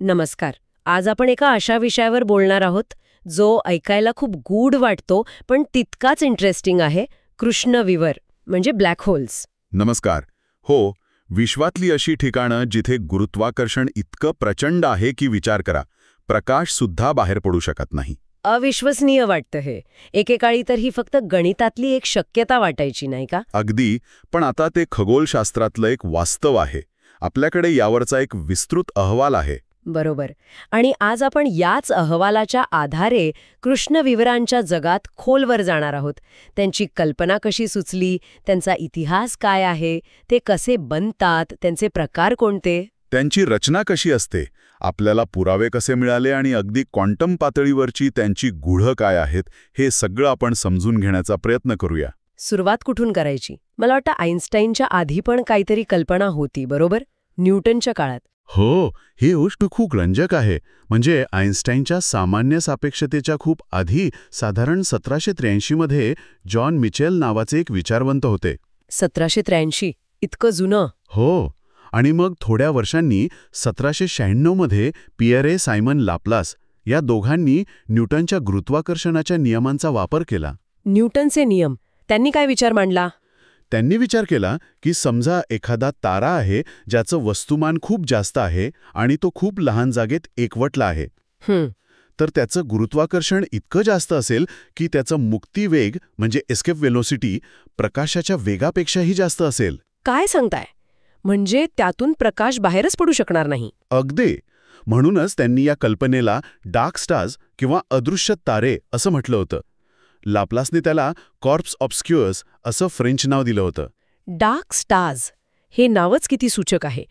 नमस्कार. आज आपण एका अशा विषयावर बोलणार आहोत जो ऐकायला खूप गूढ वाटतो पण तितकाच इंटरेस्टिंग आहे. कृष्णविवर म्हणजे ब्लॅक होल्स. नमस्कार. हो, विश्वातली अशी ठिकाणं जिथे गुरुत्वाकर्षण इतकं प्रचंड आहे की विचार करा, प्रकाश सुद्धा बाहेर पडू शकत नाही. अविश्वसनीय वाटतं हे. एकेकाळी तर ही फक्त गणितातली एक शक्यता वाटायची, नाही का? अगदी. पण आता ते खगोलशास्त्रातलं एक वास्तव आहे. आपल्याकडे यावरचा एक विस्तृत अहवाल आहे. बरोबर. आणि आज आपण याच अहवालाच्या आधारे कृष्णविवरांच्या जगात खोलवर जाणार आहोत. त्यांची कल्पना कशी सुचली, त्यांचा इतिहास काय आहे, ते कसे बनतात, त्यांचे प्रकार कोणते, त्यांची रचना कशी असते, आपल्याला पुरावे कसे मिळाले आणि अगदी क्वांटम पातळीवरची त्यांची गूढ काय आहेत, हे सगळं आपण समजून घेण्याचा प्रयत्न करूया. सुरुवात कुठून करायची? मला वाटतं आईन्स्टाईनच्या आधी पण काहीतरी कल्पना होती, बरोबर? न्यूटनच्या काळात. हो, ही गोष्ट खूप रंजक आहे. म्हणजे आईन्स्टाईनच्या सामान्य सापेक्षतेच्या खूप आधी साधारण 1783 मध्ये जॉन मिचेल नावाचे एक विचारवंत होते. 1783 इतकं जुनं? हो. आणि मग थोड्या वर्षांनी 1796 मध्ये पियरे सायमन लाप्लास या दोघांनी न्यूटनच्या गुरुत्वाकर्षणाच्या नियमांचा वापर केला. न्यूटनचे नियम? त्यांनी काय विचार मांडला? त्यांनी विचार केला की समजा एखादा तारा आहे ज्याचं वस्तुमान खूप जास्त आहे आणि तो खूप लहान जागेत एकवटला आहे. तर त्याचं गुरुत्वाकर्षण इतकं जास्त असेल की त्याचं मुक्तिवेग म्हणजे एस्केप वेलोसिटी प्रकाशाच्या वेगापेक्षाही जास्त असेल. काय सांगताय? म्हणजे त्यातून प्रकाश बाहेरच पडू शकणार नाही? अगदी. म्हणूनच त्यांनी या कल्पनेला डार्क स्टार्स किंवा अदृश्य तारे असं म्हटलं होतं. लाप्लासने त्याला कॉर्प्स ऑब्स्क्युअर्स असं फ्रेंच नाव दिलं होतं. डार्क स्टार्स हे नावच किती सूचक आहे.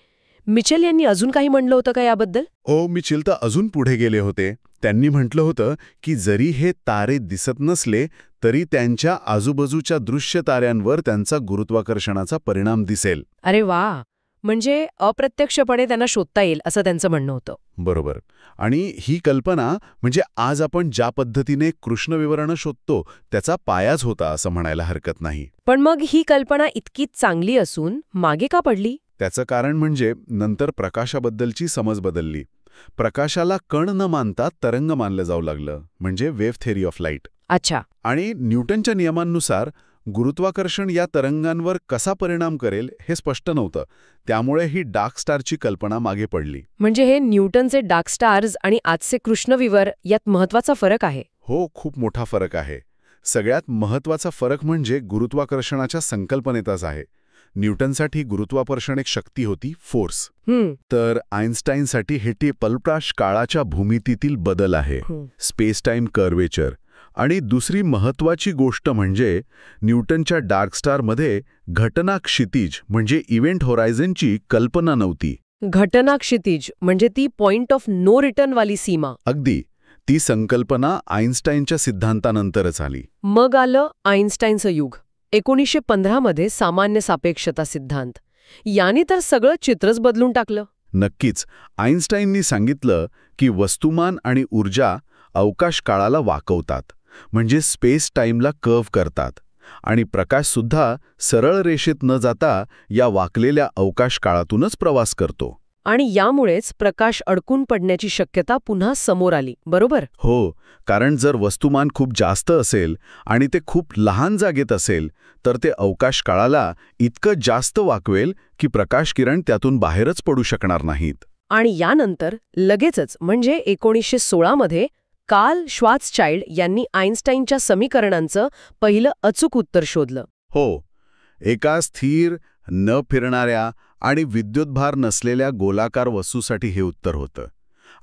मिचेल यांनी अजून काही म्हणलं होतं का याबद्दल? मिचेल तर अजून पुढे गेले होते. त्यांनी म्हटलं होतं की जरी हे तारे दिसत नसले तरी त्यांच्या आजूबाजूच्या दृश्य ताऱ्यांवर त्यांचा गुरुत्वाकर्षणाचा परिणाम दिसेल. अरे वा, म्हणजे अप्रत्यक्षपणे त्यांना शोधता येईल असं त्यांचं म्हणणं होतं. बरोबर. आणि ही कल्पना म्हणजे आज आपण ज्या पद्धतीने कृष्णविवरणं शोधतो त्याचा पायाच होता असं म्हणायला हरकत नाही. पण मग ही कल्पना इतकी चांगली असून मागे का पडली? त्याचं कारण म्हणजे नंतर प्रकाशाबद्दलची समज बदलली. प्रकाशाला कण न मानता तरंग मानलं जाऊ लागलं, म्हणजे वेव्ह थेअरी ऑफ लाईट. अच्छा. आणि न्यूटनच्या नियमांनुसार गुरुत्वाकर्षण या तरंगांवर कसा परिणाम करेल हे स्पष्ट नव्हतं. त्यामुळे ही डार्क स्टारची कल्पना मागे पडली. म्हणजे हे न्यूटनचे डार्क स्टार्स आणि आजचे कृष्णविवर यात महत्वाचा फरक आहे? हो, खूप मोठा फरक आहे. सगळ्यात महत्वाचा फरक म्हणजे गुरुत्वाकर्षणाच्या संकल्पनेतच आहे. न्यूटनसाठी गुरुत्वाकर्षण एक शक्ती होती, फोर्स. तर आईन्स्टाईनसाठी हे प्रकाश काळाच्या भूमितीतील बदल आहे, स्पेस टाइम कर्वेचर. आणि दुसरी महत्वाची गोष्ट म्हणजे न्यूटनच्या डार्क स्टारमध्ये घटना क्षितिज म्हणजे इव्हेंट होरायझनची कल्पना नव्हती. घटना क्षितिज म्हणजे ती पॉइंट ऑफ नो रिटर्न वाली सीमा? अगदी. ती संकल्पना आईन्स्टाईनच्या सिद्धांतानंतरच आली. मग आलं आईन्स्टाईनचं युग. 1915 मध्ये सामान्य सापेक्षता सिद्धांत. याने तर सगळं चित्रच बदलून टाकलं. नक्कीच. आईन्स्टाईननी सांगितलं की वस्तुमान आणि ऊर्जा अवकाश काळाला वाकवतात, म्हणजे स्पेस टाईमला कर्व्ह करतात. आणि प्रकाशसुद्धा सरळ रेषेत न जाता या वाकलेल्या अवकाश काळातूनच प्रवास करतो. आणि यामुळेच प्रकाश अडकून पडण्याची शक्यता पुन्हा समोर आली, बरोबर? हो, कारण जर वस्तुमान खूप जास्त असेल आणि ते खूप लहान जागेत असेल तर ते अवकाश काळाला इतकं जास्त वाकवेल की प्रकाश किरण त्यातून बाहेरच पडू शकणार नाहीत. आणि यानंतर लगेचच म्हणजे 1916 मध्ये कार्ल श्वार्झचाइल्ड यांनी आईन्स्टाईनच्या समीकरणांचं पहिलं अचूक उत्तर शोधलं. हो, एका स्थिर, न फिरणाऱ्या आणि विद्युतभार नसलेल्या गोलाकार वस्तूसाठी हे उत्तर होतं.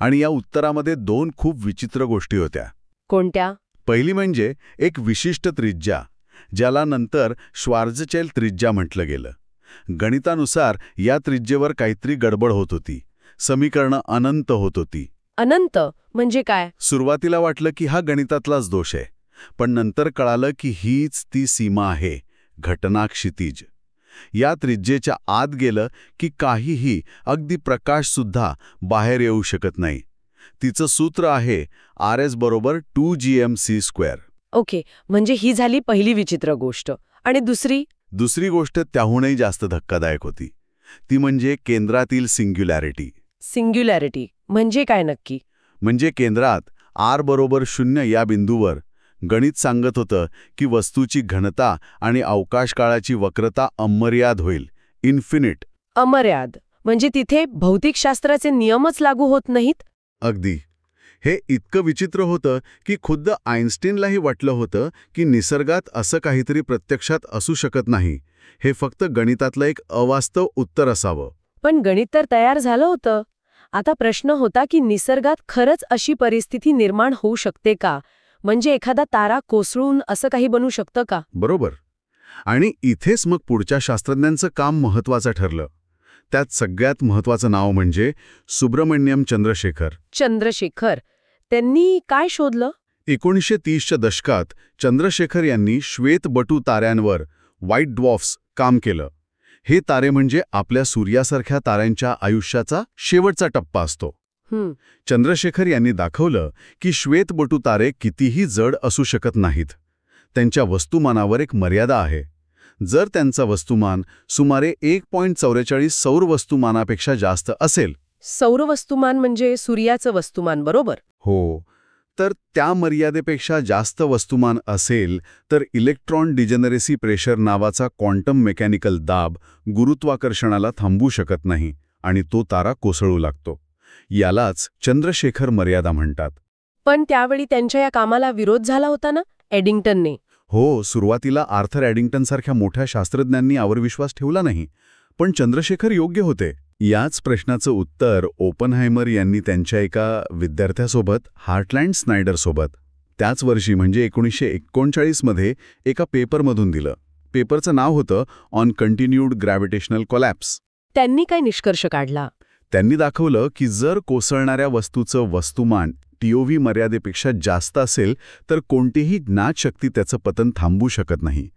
आणि या उत्तरामध्ये दोन खूप विचित्र गोष्टी होत्या. कोणत्या? पहिली म्हणजे एक विशिष्ट त्रिज्या, ज्याला नंतर श्वार्झचाइल्ड त्रिज्या म्हटलं गेलं. गणितानुसार या त्रिज्येवर काहीतरी गडबड होत होती. समीकरणं अनंत होत होती. अनंत म्हणजे काय? सुरुवातीला वाटलं की हा गणितातलाच दोष आहे, पण नंतर कळालं की हीच ती सीमा आहे, घटना क्षितिज. या त्रिज्येच्या आत गेलं की काहीही, अगदी प्रकाशसुद्धा बाहेर येऊ शकत नाही. तिचं सूत्र आहे RS = 2gmc². ओके, म्हणजे ही झाली पहिली विचित्र गोष्ट. आणि दुसरी गोष्ट त्याहूनही जास्त धक्कादायक होती. ती म्हणजे केंद्रातील सिंग्युलॅरिटी. सिंग्युलॅरिटी म्हणजे काय नक्की? म्हणजे केंद्रात r=0 या बिंदूवर गणित सांगत होतं की वस्तूची घनता आणि अवकाशकाळाची वक्रता अमर्याद होईल, इन्फिनिट. अमर्याद म्हणजे तिथे भौतिकशास्त्राचे नियमच लागू होत नाहीत? अगदी. हे इतकं विचित्र होतं की खुद्द आईन्स्टीनलाही वाटलं होतं की निसर्गात असं काहीतरी प्रत्यक्षात असू शकत नाही. हे फक्त गणितातलं एक अवास्तव उत्तर असावं. पण गणित तर तयार झालं होतं. आता प्रश्न होता की निसर्गात खरंच अशी परिस्थिती निर्माण होऊ शकते का? म्हणजे एखादा तारा कोसळून असं काही बनू शकतं का? बरोबर. आणि इथेच मग पुढच्या शास्त्रज्ञांचं काम महत्त्वाचं ठरलं. त्यात सगळ्यात महत्त्वाचं नाव म्हणजे सुब्रमण्यम चंद्रशेखर. चंद्रशेखर. त्यांनी काय शोधलं? 1930च्या दशकात चंद्रशेखर यांनी श्वेतबटू ताऱ्यांवर, व्हाईट ड्वॉर्फ्स, काम केलं. हे तारे म्हणजे आपल्या सूर्यासारख्या ताऱ्यांच्या आयुष्याचा शेवटचा टप्पा असतो. चंद्रशेखर यांनी दाखवलं की श्वेतबटू तारे कितीही जड असू शकत नाहीत. त्यांच्या वस्तुमानावर एक मर्यादा आहे. जर त्यांचा वस्तुमान सुमारे 1.44 सौर वस्तुमानापेक्षा जास्त असेल. सौर वस्तुमान म्हणजे सूर्याचं वस्तुमान, बरोबर? हो. तर त्या मर्यादेपेक्षा जास्त वस्तुमान असेल तर इलेक्ट्रॉन डिजेनरेसी प्रेशर नावाचा क्वांटम मेकॅनिकल दाब गुरुत्वाकर्षणाला थांबवू शकत नाही आणि तो तारा कोसळू लागतो. यालाच चंद्रशेखर मर्यादा म्हणतात. पण त्यावेळी त्यांच्या या कामाला विरोध झाला होता ना, एडिंग्टनने? हो, सुरुवातीला आर्थर एडिंग्टनसारख्या मोठ्या शास्त्रज्ञांनी यावर विश्वास ठेवला नाही. पण चंद्रशेखर योग्य होते. याच प्रश्नाचं उत्तर ओपनहायमर यांनी त्यांच्या एका विद्यार्थ्यासोबत, हार्टलँड स्नायडरसोबत, त्याच वर्षी म्हणजे 1939 मध्ये एका पेपरमधून दिलं. पेपरचं नाव होतं ऑन कंटिन्यूड ग्रॅव्हिटेशनल कोलॅप्स. त्यांनी काय निष्कर्ष काढला? त्यांनी दाखवलं की जर कोसळणाऱ्या वस्तूचं वस्तुमान TOV मर्यादेपेक्षा जास्त असेल तर कोणतीही ज्ञात शक्ती त्याचं पतन थांबवू शकत नाही.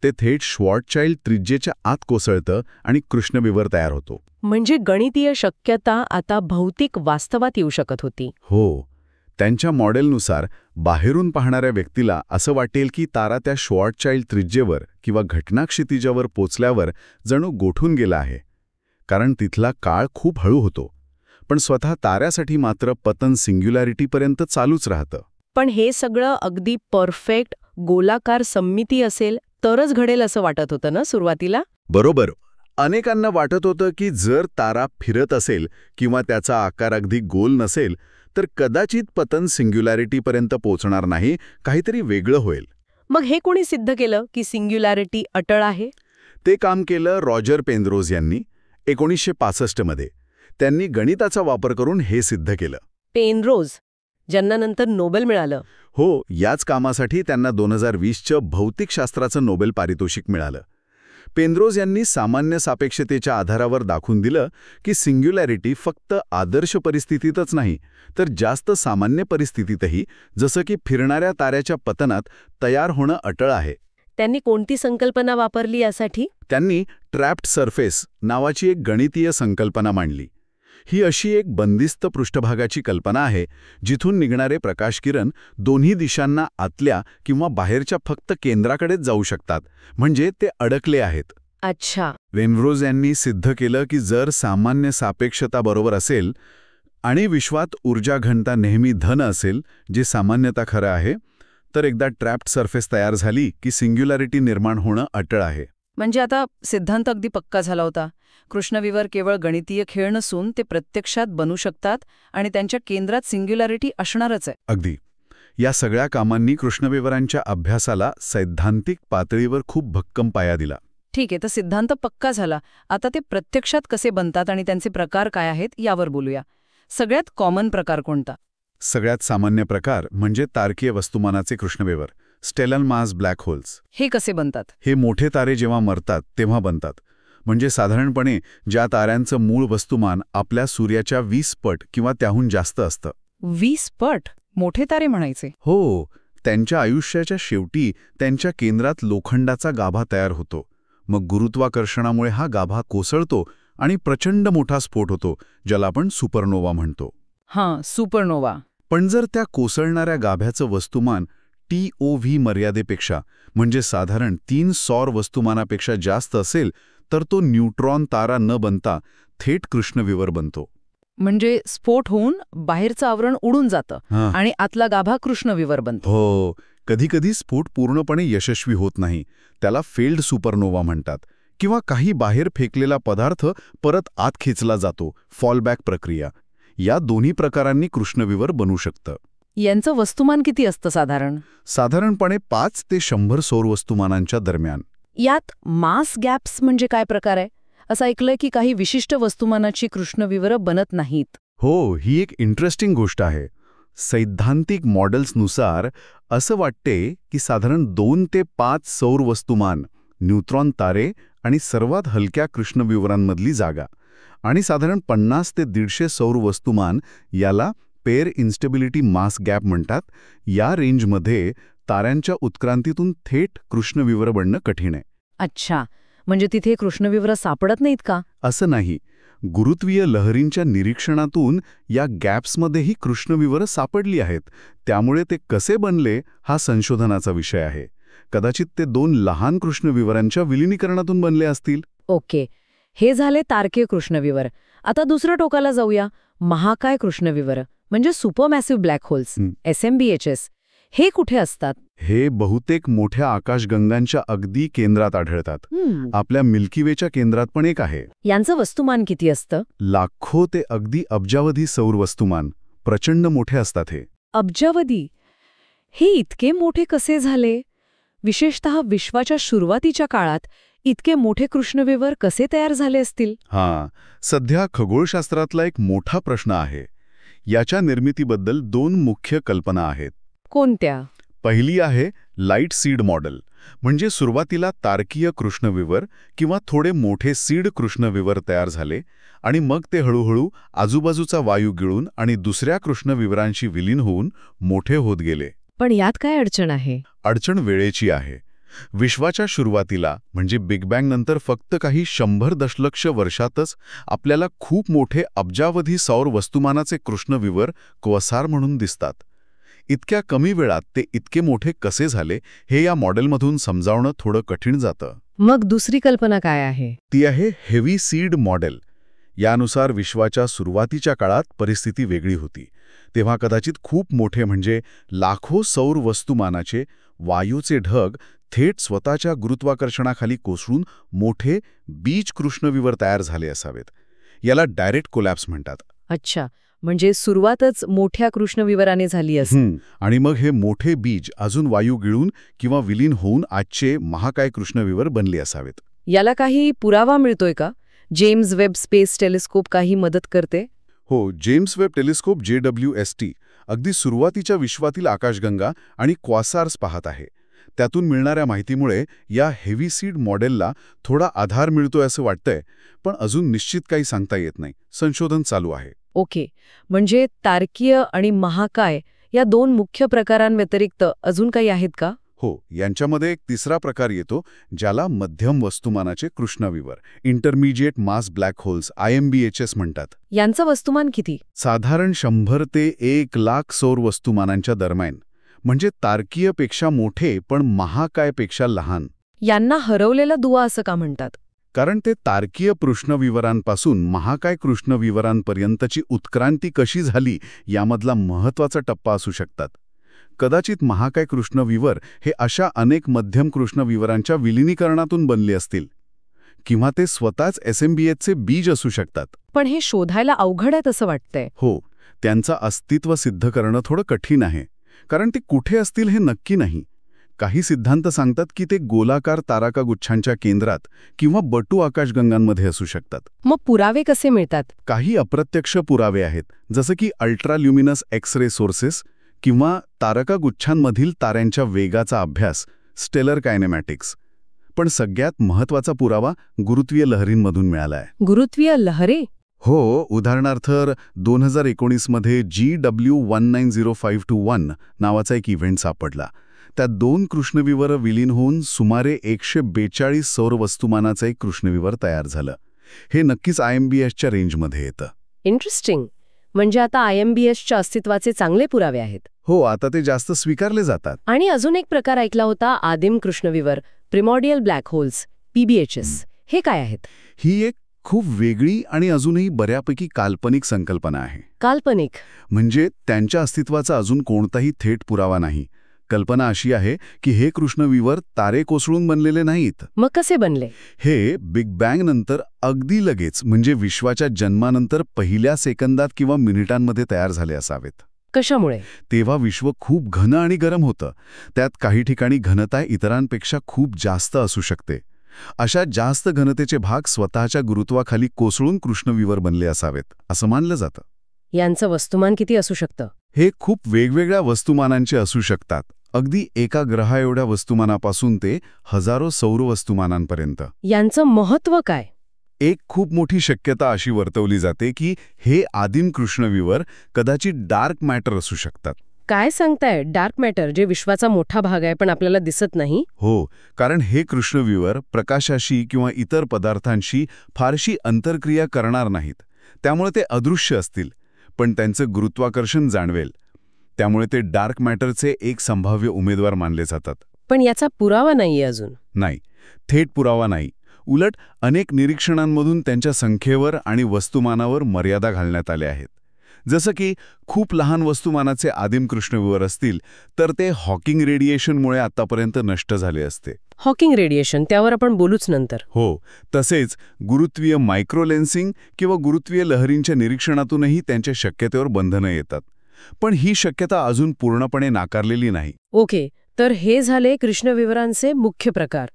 ते थेट श्वॉर्टचाइल्ड त्रिज्येच्या आत कोसळतं आणि कृष्णविवर तयार होतो. म्हणजे गणितीय शक्यता आता भौतिक वास्तवात येऊ शकत होती. हो. त्यांच्या मॉडेलनुसार बाहेरून पाहणाऱ्या व्यक्तीला असं वाटेल की तारा त्या श्वॉर्टचाइल्ड त्रिज्येवर किंवा घटनाक्षितिजावर पोचल्यावर जणू गोठून गेला आहे. कारण तिथला काळ खूप हळू होतो. पण स्वतः ताऱ्यासाठी मात्र पतन सिंग्युलॅरिटीपर्यंत चालूच राहतं. पण हे सगळं अगदी परफेक्ट गोलाकार सममिती असेल तरच घडेल असं वाटत होतं ना सुरुवातीला? बरोबर. अनेकांना वाटत होतं की जर तारा फिरत असेल किंवा त्याचा आकार अगदी गोल नसेल तर कदाचित पतन सिंग्युलॅरिटीपर्यंत पोचणार नाही, काहीतरी वेगळं होईल. मग हे कोणी सिद्ध केलं की सिंग्युलॅरिटी अटळ आहे? ते काम केलं रॉजर पेनरोज यांनी 1965 मध्ये. त्यांनी गणिताचा वापर करून हे सिद्ध केलं. पेनरोज, ज्यांना नंतर नोबेल मिळालं. हो, याच कामासाठी त्यांना 2020च्या भौतिकशास्त्राचं नोबेल पारितोषिक मिळालं. पेनरोज यांनी सामान्य सापेक्षतेच्या आधारावर दाखवून दिलं की सिंग्युलॅरिटी फक्त आदर्श परिस्थितीतच नाही तर जास्त सामान्य परिस्थितीतही, जसं की फिरणाऱ्या ताऱ्याच्या पतनात, तयार होणं अटळ आहे. त्यांनी कोणती संकल्पना वापरली यासाठी? त्यांनी ट्रॅप्ड सरफेस नावाची एक गणितीय संकल्पना मांडली. ही अशी एक बंदिस्त पृष्ठभागाची कल्पना आहे जिथून निघणारे प्रकाशकिरण दोन्ही दिशांना आतल्या किंवा बाहेरच्या फक्त केंद्राकडेच जाऊ शकतात, म्हणजे ते अडकले आहेत. अच्छा. पेनरोज यांनी सिद्ध केलं की जर सामान्य सापेक्षता बरोबर असेल आणि विश्वात ऊर्जा घनता नेहमी धन असेल, जे सामान्यतः खरं आहे, तर एकदा ट्रॅप्ड सरफेस तयार झाली की सिंग्युलॅरिटी निर्माण होणं अटळ आहे. म्हणजे आता सिद्धांत अगदी पक्का झाला होता. कृष्णविवर केवळ गणितीय खेळ नसून ते प्रत्यक्षात बनू शकतात आणि त्यांच्या केंद्रात सिंग्युलॅरिटी असणारच आहे. अगदी. या सगळ्या कामांनी कृष्णविवरांच्या अभ्यासाला सैद्धांतिक पातळीवर खूप भक्कम पाया दिला. ठीक आहे, तर सिद्धांत पक्का झाला. आता ते प्रत्यक्षात कसे बनतात आणि त्यांचे प्रकार काय आहेत यावर बोलूया. सगळ्यात कॉमन प्रकार कोणता? सगळ्यात सामान्य प्रकार म्हणजे तारकीय वस्तुमानाचे कृष्णविवर, स्टेलर मास ब्लॅक होल्स. हे कसे बनतात? हे मोठे तारे जेव्हा मरतात तेव्हा बनतात. म्हणजे साधारणपणे ज्या ताऱ्यांचं मूळ वस्तुमान आपल्या सूर्याच्या 20 पट किंवा त्याहून जास्त असतं. 20 पट? मोठे तारे म्हणायचे? हो. त्यांच्या आयुष्याच्या शेवटी त्यांच्या केंद्रात लोखंडाचा गाभा तयार होतो. मग गुरुत्वाकर्षणामुळे हा गाभा कोसळतो आणि प्रचंड मोठा स्फोट होतो, ज्याला आपण सुपरनोवा म्हणतो. हां, सुपरनोवा. पण जर त्या कोसळणाऱ्या गाभ्याचं वस्तुमान TOV मर्यादेपेक्षा, म्हणजे साधारण 3 सौर वस्तुमानापेक्षा जास्त असेल तर तो न्यूट्रॉन तारा न बनता थेट कृष्णविवर बनतो. म्हणजे स्फोट होऊन बाहेरचं आवरण उडून जातं हां. आणि आतला गाभा कृष्णविवर बनतो. हो, कधीकधी स्फोट पूर्णपणे यशस्वी होत नाही. त्याला फेल्ड सुपरनोवा म्हणतात. किंवा काही बाहेर फेकलेला पदार्थ परत आत खेचला जातो, फॉलबॅक प्रक्रिया. या दोन्ही प्रकारांनी कृष्णविवर बनू शकतं. यांचं वस्तुमान किती असतं साधारण? साधारणपणे 5 ते 100 सौर वस्तुमानांच्या दरम्यान. यात मास गॅप्स म्हणजे काय प्रकार आहे? असं ऐकलंय की काही विशिष्ट वस्तुमानाची कृष्णविवरं बनत नाहीत. हो, ही एक इंटरेस्टिंग गोष्ट आहे. सैद्धांतिक मॉडेल्सनुसार असं वाटते की साधारण 2 ते 5 सौर वस्तुमान, न्यूट्रॉन तारे आणि सर्वात हलक्या कृष्णविवरांमधली जागा, आणि साधारण 50 ते 150 सौर वस्तुमान, याला पेअर इन्स्टेबिलिटी मास गॅप म्हणतात. या रेंजमध्ये ताऱ्यांच्या उत्क्रांतीतून थेट कृष्णविवर बनणं कठीण आहे. अच्छा, म्हणजे तिथे कृष्णविवरं सापडत नाहीत का? असं नाही. गुरुत्वीय लहरींच्या निरीक्षणातून या गॅप्समध्येही कृष्णविवरं सापडली आहेत. त्यामुळे ते कसे बनले हा संशोधनाचा विषय आहे. कदाचित ते 2 लहान कृष्णविवरांच्या विलिनीकरणातून बनले असतील. ओके, हे झाले तारकीय कृष्णविवर. आता दुसऱ्या टोकाला जाऊया. महाकाय कृष्णविवर म्हणजे सुपरमॅसिव्ह ब्लॅक होल्स, SMBHs. हे कुठे असतात? हे बहुतेक मोठ्या आकाशगंगांच्या अगदी केंद्रात आढळतात. आपल्या मिल्की वेच्या केंद्रात पण एक आहे. यांचं वस्तुमान किती असतं? लाखो ते अगदी अब्जावधी सौर वस्तुमान. प्रचंड मोठे असतात हे. अब्जावधी? हे इतके मोठे कसे झाले? विशेषतः विश्वाच्या सुरुवातीच्या काळात इतके मोठे कृष्णविवर कसे तयार झाले असतील? हां, सध्या खगोलशास्त्रातला एक मोठा प्रश्न आहे. याच्या निर्मितीबद्दल 2 मुख्य कल्पना आहेत. कोणत्या? पहिली आहे लाईट सीड मॉडेल, म्हणजे सुरुवातीला तारकीय कृष्णविवर किंवा थोडे मोठे सीड कृष्णविवर तयार झाले आणि मग ते हळूहळू आजूबाजूचा वायू गिळून आणि दुसऱ्या कृष्णविवरांशी विलीन होऊन मोठे होत गेले. पण यात काय अडचण आहे? अडचण वेळेची आहे. विश्वाच्या सुरुवातीला म्हणजे बिग बँग नंतर फक्त काही 100 दशलक्ष वर्षातच आपल्याला खूप मोठे अब्जावधी सौर वस्तुमानाचे कृष्णविवर क्वसार म्हणून दिसतात. इतक्या कमी वेळात ते इतके मोठे कसे झाले हे या मॉडेलमधून समजावणं थोडं कठीण जातं. मग दुसरी कल्पना काय आहे? ती आहे हेवी सीड मॉडेल. यानुसार विश्वाच्या सुरुवातीच्या काळात परिस्थिती वेगळी होती. तेव्हा कदाचित खूप मोठे म्हणजे लाखो सौर वस्तुमानाचे वायूचे ढग थेट स्वतःच्या गुरुत्वाकर्षणाखाली कोसळून मोठे बीज कृष्णविवर तयार झाले असावेत. याला डायरेक्ट कोलॅप्स म्हणतात. अच्छा, म्हणजे सुरुवातच मोठ्या कृष्णविवराने झाली असेल. आणि मग हे मोठे बीज अजून वायू गिळून किंवा विलीन होऊन आजचे महाकाय कृष्णविवर बनले असावेत. याला काही पुरावा मिळतोय का? जेम्स वेब स्पेस टेलिस्कोप काही मदत करते? हो, जेम्स वेब टेलिस्कोप JWST अगदी सुरुवातीच्या विश्वातील आकाशगंगा आणि क्वासार्स पाहत आहे. त्यातून मिळणाऱ्या माहितीमुळे या हेवी सीड मॉडेलला थोडा आधार मिळतोय असं वाटतंय, पण अजून निश्चित काही सांगता येत नाही. संशोधन चालू आहे. ओके, म्हणजे तारकीय आणि महाकाय या 2 मुख्य प्रकारांव्यतिरिक्त अजून काही आहेत का? हो, यांच्यामध्ये एक तिसरा प्रकार येतो, ज्याला मध्यम वस्तुमानाचे कृष्णविवर, इंटरमिजिएट मास ब्लॅक होल्स, IMBHs म्हणतात. यांचं वस्तुमान किती? साधारण 100 ते 1 लाख सौर वस्तुमानांच्या दरम्यान, म्हणजे तारकीयपेक्षा मोठे पण महाकायपेक्षा लहान. यांना हरवलेला दुवा असं का म्हणतात? कारण ते तारकीय कृष्णविवरांपासून महाकाय कृष्णविवरांपर्यंतची उत्क्रांती कशी झाली यामधला महत्त्वाचा टप्पा असू शकतात. कदाचित महाकाय कृष्णविवर हे अशा अनेक मध्यम कृष्णविवरांच्या विलिनीकरणातून बनले असतील, किंवा ते स्वतःच SMBHचे बीज असू शकतात. पण हे शोधायला अवघड आहे असं वाटतंय. हो, त्यांचं अस्तित्व सिद्ध करणं थोडं कठीण आहे, कारण ते कुठे असतील हे नक्की नाही. काही सिद्धांत सांगतात की ते गोलाकार तारकागुच्छांच्या केंद्रात किंवा बटू आकाशगंगांमध्ये असू शकतात. मग पुरावे कसे मिळतात? काही अप्रत्यक्ष पुरावे आहेत, जसं की अल्ट्राल्युमिनस एक्स-रे सोर्सेस किंवा तारकागुच्छांमधील ताऱ्यांच्या वेगाचा अभ्यास, स्टेलर कायनेमॅटिक्स. पण सगळ्यात महत्त्वाचा पुरावा गुरुत्वीय लहरींमधून मिळाला आहे. गुरुत्वीय लहरी? हो, उदाहरणार्थ 2019 मध्ये GW190521 नावाचा एक इव्हेंट सापडला. त्यात 2 कृष्णविवर विलीन होऊन सुमारे 142 सौर वस्तुमानाचं एक कृष्णविवर तयार झालं. हे नक्कीच IMBHच्या रेंजमध्ये येतं. इंटरेस्टिंग. म्हणजे आता IMBHच्या अस्तित्वाचे चांगले पुरावे आहेत. हो, आता ते जास्त स्वीकारले जातात. आणि अजून एक प्रकार ऐकला होता, आदिम कृष्णविवर, प्रिमॉर्डियल ब्लॅक होल्स, PBHs. हे काय आहेत? ही एक खूप वेगळी आणि अजूनही बऱ्यापैकी काल्पनिक संकल्पना आहे. काल्पनिक. म्हणजे त्यांच्या अस्तित्वाचा अजून कोणताही थेट पुरावा नाही. कल्पना अशी आहे की हे कृष्णविवर तारे कोसळून बनलेले नाहीत. मग कसे बनले? हे बिग बँग नंतर अगदी लगेच म्हणजे विश्वाच्या जन्मानंतर पहिल्या सेकंदात किंवा मिनिटांमध्ये तयार झाले असावेत. कशामुळे? तेव्हा विश्व खूप घन आणि गरम होतं. त्यात काही ठिकाणी घनता इतरांपेक्षा खूप जास्त असू शकते. अशा जास्त घनतेचे भाग स्वतःच्या गुरुत्वाखाली कोसळून कृष्णविवर बनले असावेत असं मानलं जातं. यांचं वस्तुमान किती असू शकतं? हे खूप वेगवेगळ्या वस्तुमानांचे असू शकतात. अगदी एका ग्रहा एवढ्या वस्तुमानापासून ते हजारो सौर वस्तुमानांपर्यंत. यांचं महत्त्व काय? एक खूप मोठी शक्यता अशी वर्तवली जाते की हे आदिम कृष्णविवर कदाचित डार्क मॅटर असू शकतात. काय सांगताय? डार्क मॅटर, जे विश्वाचा मोठा भाग आहे पण आपल्याला दिसत नाही? हो, कारण हे कृष्णविवर प्रकाशाशी किंवा इतर पदार्थांशी फारशी अंतरक्रिया करणार नाहीत. त्यामुळे ते अदृश्य असतील, पण त्यांचं गुरुत्वाकर्षण जाणवेल. त्यामुळे ते डार्क मॅटरचे एक संभाव्य उमेदवार मानले जातात. पण याचा पुरावा नाहीये अजून. नाही, थेट पुरावा नाही. उलट अनेक निरीक्षणांमधून त्यांच्या संख्येवर आणि वस्तुमानावर मर्यादा घालण्यात आल्या आहेत. जसं की खूप लहान वस्तुमानाचे आदिम कृष्णविवर असतील तर ते हॉकिंग रेडिएशनमुळे आतापर्यंत नष्ट झाले असते. हॉकिंग रेडिएशन, त्यावर आपण बोलूच नंतर. हो, तसेच गुरुत्वीय मायक्रोलेन्सिंग किंवा गुरुत्वीय लहरींच्या निरीक्षणातूनही त्यांच्या शक्यतेवर बंधनं येतात. पण ही शक्यता अजून पूर्णपणे नाकारलेली नाही. ओके, तर हे झाले कृष्णविवरांचे मुख्य प्रकार.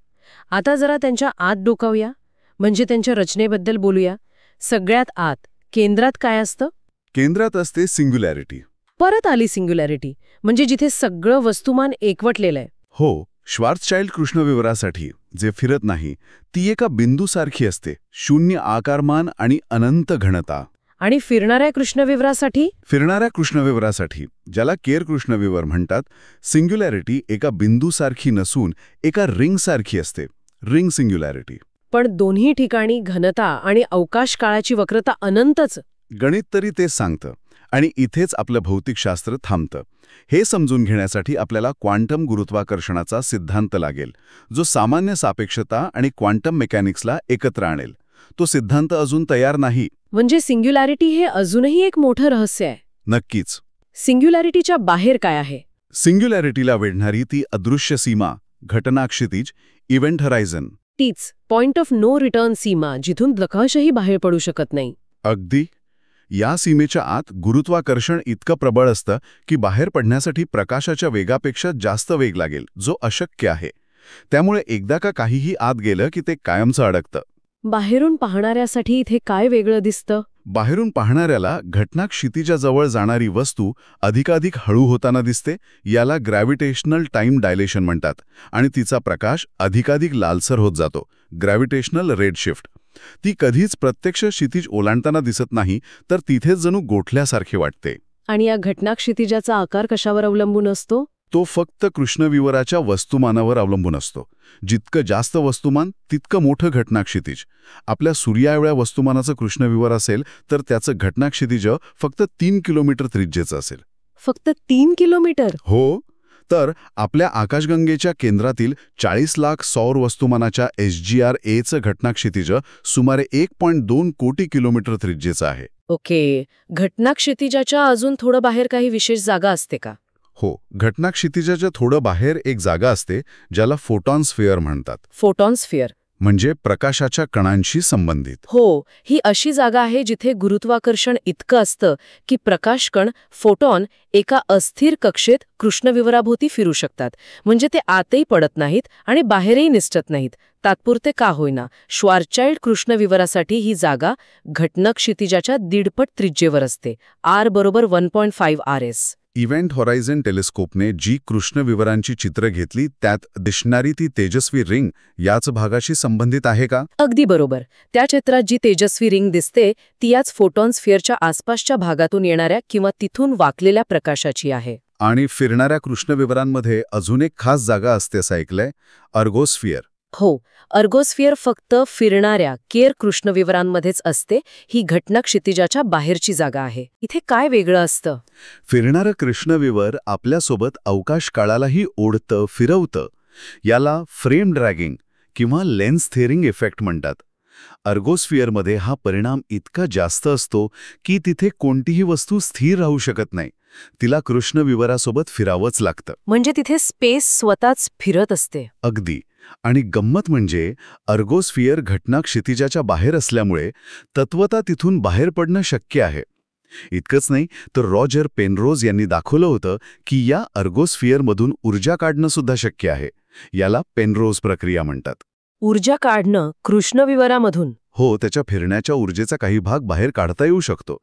आता जरा त्यांच्या आत डोकावूया, म्हणजे त्यांच्या रचनेबद्दल बोलूया. सगळ्यात आत, केंद्रात काय असतं? केंद्रात असते सिंग्युलॅरिटी. परत आली सिंग्युलॅरिटी, म्हणजे जिथे सगळं वस्तुमान एकवटलेलं आहे. हो, श्वार्झचाइल्ड कृष्णविवरासाठी जे फिरत नाही ती एका बिंदूसारखी असते, शून्य आकारमान आणि अनंत घनता. आणि फिरणाऱ्या कृष्णविवरासाठी? फिरणाऱ्या कृष्णविवरासाठी, ज्याला केर कृष्णविवर म्हणतात, सिंग्युलॅरिटी एका बिंदूसारखी नसून एका रिंगसारखी असते, रिंग सिंग्युलॅरिटी. पण दोन्ही ठिकाणी घनता आणि अवकाश काळाची वक्रता अनंतच. गणित तरी तेच सांगतं. आणि इथेच आपलं भौतिकशास्त्र थांबतं. हे समजून घेण्यासाठी आपल्याला क्वांटम गुरुत्वाकर्षणाचा सिद्धांत लागेल, जो सामान्य सापेक्षता आणि क्वांटम मेकॅनिक्सला एकत्र आणेल. तो सिद्धांत अजून तयार नाही. म्हणजे सिंग्युलॅरिटी हे अजूनही एक मोठं रहस्य आहे. नक्कीच. सिंग्युलॅरिटीच्या बाहेर काय आहे? सिंग्युलॅरिटीला वेढणारी ती अदृश्य सीमा, घटनाक्षितिज, इव्हेंट हरायझन. तीच पॉइंट ऑफ नो रिटर्न सीमा, जिथून प्रकाशही बाहेर पडू शकत नाही. अगदी. या सीमेच्या आत गुरुत्वाकर्षण इतकं प्रबळ असतं की बाहेर पडण्यासाठी प्रकाशाच्या वेगापेक्षा जास्त वेग लागेल, जो अशक्य आहे. त्यामुळे एकदा का काहीही आत गेलं की ते कायमचं अडकतं. बाहेरून पाहणाऱ्यासाठी इथे काय वेगळं दिसतं? बाहेरून पाहणाऱ्याला घटना क्षितिजाजवळ जाणारी वस्तू अधिकाधिक हळू होताना दिसते. याला ग्रॅव्हिटेशनल टाइम डायलेशन म्हणतात. आणि तिचा प्रकाश अधिकाधिक लालसर होत जातो, ग्रॅव्हिटेशनल रेडशिफ्ट. ती कधीच प्रत्यक्ष क्षितिज ओलांडताना दिसत नाही, तर तिथेच जणू गोठल्यासारखे वाटते. आणि या घटना क्षितिजाचा आकार कशावर अवलंबून असतो? तो फक्त कृष्णविवराच्या वस्तुमानावर अवलंबून असतो. जितकं जास्त वस्तुमान तितकं मोठं घटनाक्षितिज. आपल्या सूर्याएवढ्या वस्तुमानाचं कृष्णविवर असेल तर त्याचं घटनाक्षितिज फक्त 3 किलोमीटर त्रिज्येचं असेल. फक्त 3 किलोमीटर? हो. तर आपल्या आकाशगंगेच्या केंद्रातील 40 लाख सौर वस्तुमानाच्या SGR-Aचं घटनाक्षितिज सुमारे 1.2 कोटी किलोमीटर त्रिज्येचं आहे. ओके, घटना क्षितिजाच्या अजून थोडं बाहेर काही विशेष जागा असते का? हो, घटनाक्षितिजाच्या थोडं बाहेर एक जागा असते, ज्याला फोटॉन स्फिअर म्हणतात. फोटॉन स्फिअर म्हणजे प्रकाशाच्या कणांशी संबंधित. हो, ही अशी जागा आहे जिथे गुरुत्वाकर्षण इतकं असतं की प्रकाशकण, फोटॉन, एका अस्थिर कक्षेत कृष्णविवराभोवती फिरू शकतात. म्हणजे ते आतही पडत नाहीत आणि बाहेरही निसटत नाहीत. तात्पुरते का होईना, श्वार्झचाइल्ड कृष्णविवरासाठी ही जागा घटना क्षितिजाच्या 1.5 पट त्रिज्येवर असते. R = 1.5 RS. इव्हेंट होरायझन टेलिस्कोपने जी कृष्णविवरांची चित्र घेतली त्यात दिसणारी ती तेजस्वी रिंग याच भागाशी संबंधित आहे का? अगदी बरोबर. त्या चित्रात जी तेजस्वी रिंग दिसते ती याच फोटॉन स्फिअरच्या आसपासच्या भागातून येणाऱ्या किंवा तिथून वाकलेल्या प्रकाशाची आहे. आणि फिरणाऱ्या कृष्णविवरांमध्ये अजून एक खास जागा असते असं ऐकलंय, अर्गोस्फिअर. हो, अर्गोस्फिअर फक्त फिरणाऱ्या केर कृष्णविवरांमध्येच असते. ही घटना क्षितिजाच्या बाहेरची जागा आहे. इथे काय वेगळं असतं? फिरणारं कृष्णविवर आपल्यासोबत अवकाश काळालाही ओढतं, फिरवतं. याला फ्रेम ड्रॅगिंग किंवा लेन्स थेअरिंग इफेक्ट म्हणतात. अर्गोस्फिअरमध्ये हा परिणाम इतका जास्त असतो की तिथे कोणतीही वस्तू स्थिर राहू शकत नाही. तिला कृष्णविवरासोबत फिरावंच लागतं. म्हणजे तिथे स्पेस स्वतःच फिरत असते. अगदी. आणि गंमत म्हणजे अर्गोस्फिअर घटना क्षितिजाच्या बाहेर असल्यामुळे तत्वतः तिथून बाहेर पडणं शक्य आहे. इतकंच नाही तर रॉजर पेनरोज यांनी दाखवलं होतं की या अर्गोस्फिअरमधून ऊर्जा काढणं सुद्धा शक्य आहे. याला पेनरोज प्रक्रिया म्हणतात. ऊर्जा काढणं कृष्णविवरामधून? हो, त्याच्या फिरण्याच्या ऊर्जेचा काही भाग बाहेर काढता येऊ शकतो.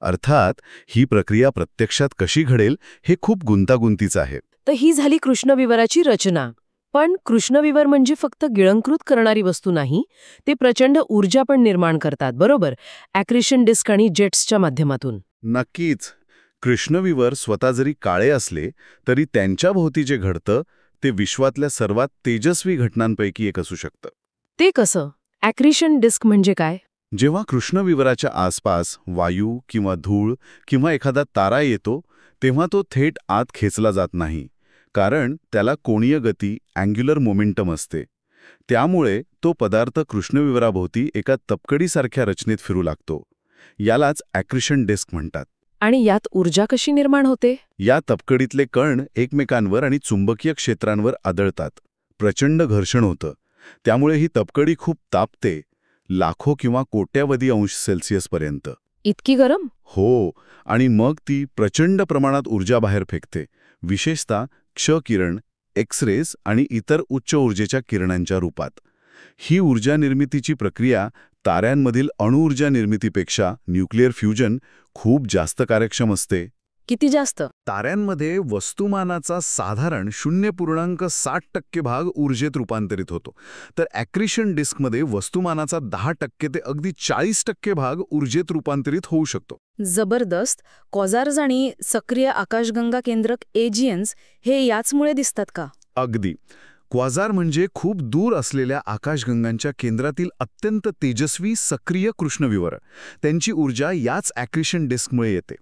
अर्थात ही प्रक्रिया प्रत्यक्षात कशी घडेल हे खूप गुंतागुंतीचं आहे. तर ही झाली कृष्णविवराची रचना. पण कृष्णविवर म्हणजे फक्त गिळंकृत करणारी वस्तू नाही, ते प्रचंड ऊर्जा पण निर्माण करतात, बरोबर? ॲक्रिशन डिस्क आणि जेट्सच्या माध्यमातून. नक्कीच. कृष्णविवर स्वतः जरी काळे असले तरी त्यांच्याभोवती जे घडतं ते विश्वातल्या सर्वात तेजस्वी घटनांपैकी एक असू शकतं. ते कसं? ॲक्रिशन डिस्क म्हणजे काय? जेव्हा कृष्णविवराच्या आसपास वायू किंवा धूळ किंवा एखादा तारा येतो तेव्हा तो थेट आत खेचला जात नाही, कारण त्याला कोणीय गती अँग्युलर मोमेंटम असते. त्यामुळे तो पदार्थ कृष्णविवराभोवती एका तपकडीसारख्या रचनेत फिरू लागतो. यालाच ॲक्रिशन डिस्क म्हणतात. आणि यात ऊर्जा कशी निर्माण होते? या तपकडीतले कण एकमेकांवर आणि चुंबकीय क्षेत्रांवर आदळतात. प्रचंड घर्षण होतं. त्यामुळे ही तपकडी खूप तापते, लाखो किंवा कोट्यावधी अंश सेल्सिअसपर्यंत. इतकी गरम? हो, आणि मग ती प्रचंड प्रमाणात ऊर्जा बाहेर फेकते, विशेषतः क्ष-किरण, एक्स-रेज आणि इतर उच्च ऊर्जेच्या किरणांच्या रूपात. ही ऊर्जा निर्मितीची प्रक्रिया ताऱ्यांमधील अणुऊर्जा निर्मितीपेक्षा न्यूक्लिअर फ्युजन खूप जास्त कार्यक्षम असते. किती जास्त? ताऱ्यांमध्ये वस्तुमानाचा साधारण 0.60% भाग ऊर्जेत रूपांतरित होतो, तर ॲक्रिशन डिस्कमध्ये वस्तुमानाचा 10% ते अगदी 40% भाग ऊर्जेत रूपांतरित होऊ शकतो. जबरदस्त. क्वाझार्स आणि सक्रिय आकाशगंगा केंद्रक एजियन्स हे याचमुळे दिसतात का? अगदी. क्वाझार म्हणजे खूप दूर असलेल्या आकाशगंगांच्या केंद्रातील अत्यंत तेजस्वी सक्रिय कृष्णविवर. त्यांची ऊर्जा याच ॲक्रिशन डिस्कमुळे येते.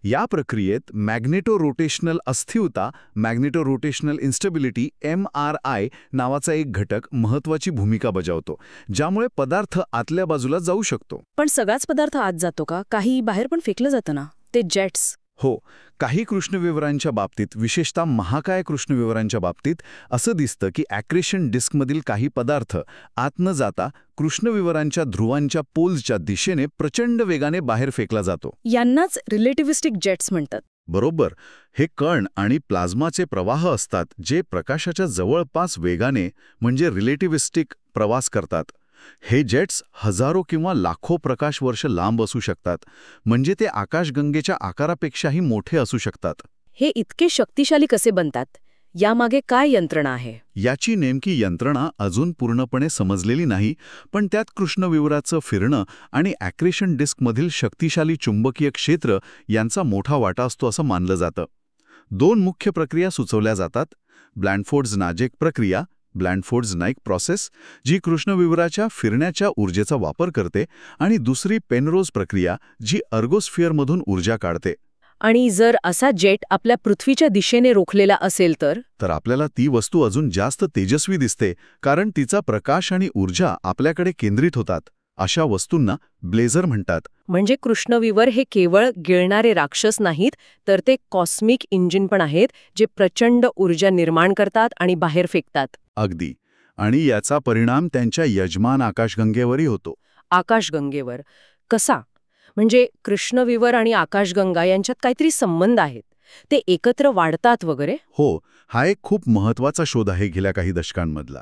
या प्रक्रियेत मॅग्नेटो रोटेशनल अस्थिरता, मॅग्नेटो रोटेशनल इन्स्टेबिलिटी MRI नावाचा एक घटक महत्त्वाची भूमिका बजावतो, ज्यामुळे पदार्थ आतल्या बाजूला जाऊ शकतो. पण सगळाच पदार्थ आत जातो का? काही बाहेर पण फेकलं जातं ना, ते जेट्स. हो, काही कृष्णविवरांच्या बाबतीत, विशेषतः महाकाय कृष्णविवरांच्या बाबतीत असं दिसतं की ॲक्रिशन डिस्कमधील काही पदार्थ आत न जाता कृष्णविवरांच्या ध्रुवांच्या पोल्सच्या दिशेने प्रचंड वेगाने बाहेर फेकला जातो. यांनाच रिलेटिव्हिस्टिक जेट्स म्हणतात. बरोबर. हे कण आणि प्लाझ्माचे प्रवाह असतात जे प्रकाशाच्या जवळपास वेगाने म्हणजे रिलेटिव्हिस्टिक प्रवास करतात. हे जेट्स हजारो किंवा लाखो प्रकाश वर्ष लांब असू शकतात, म्हणजे ते आकाशगंगेच्या आकारापेक्षाही मोठे असू शकतात. हे इतके शक्तिशाली कसे बनतात? यामागे काय यंत्रणा आहे? याची नेमकी यंत्रणा अजून पूर्णपणे समजलेली नाही, पण त्यात कृष्णविवराचं फिरणं आणि ॲक्रिशन डिस्कमधील शक्तिशाली चुंबकीय क्षेत्र यांचा मोठा वाटा असतो असं मानलं जातं. 2 मुख्य प्रक्रिया सुचवल्या जातात. ब्लँडफोर्ड्स-नाजेक प्रक्रिया, ब्लँडफोर्ड्स-नाईक प्रोसेस, जी कृष्णविवराच्या फिरण्याच्या ऊर्जेचा वापर करते, आणि दुसरी पेनरोज प्रक्रिया, जी अर्गोस्फिअरमधून ऊर्जा काढते. आणि जर असा जेट आपल्या पृथ्वीच्या दिशेने रोखलेला असेल तर आपल्याला ती वस्तू अजून जास्त तेजस्वी दिसते, कारण तिचा प्रकाश आणि ऊर्जा आपल्याकडे केंद्रित होतात. अशा वस्तूंना ब्लेझर म्हणतात. म्हणजे कृष्णविवर हे केवळ गिळणारे राक्षस नाहीत, तर ते कॉस्मिक इंजिन पण आहेत, जे प्रचंड ऊर्जा निर्माण करतात आणि बाहेर फेकतात. अगदी. आणि याचा परिणाम त्यांच्या यजमान आकाशगंगेवरही होतो. आकाशगंगेवर कसा? म्हणजे कृष्णविवर आणि आकाशगंगा यांच्यात काहीतरी संबंध आहेत, ते एकत्र वाढतात वगैरे? हो, हा एक खूप महत्त्वाचा शोध आहे गेल्या काही दशकांमधला.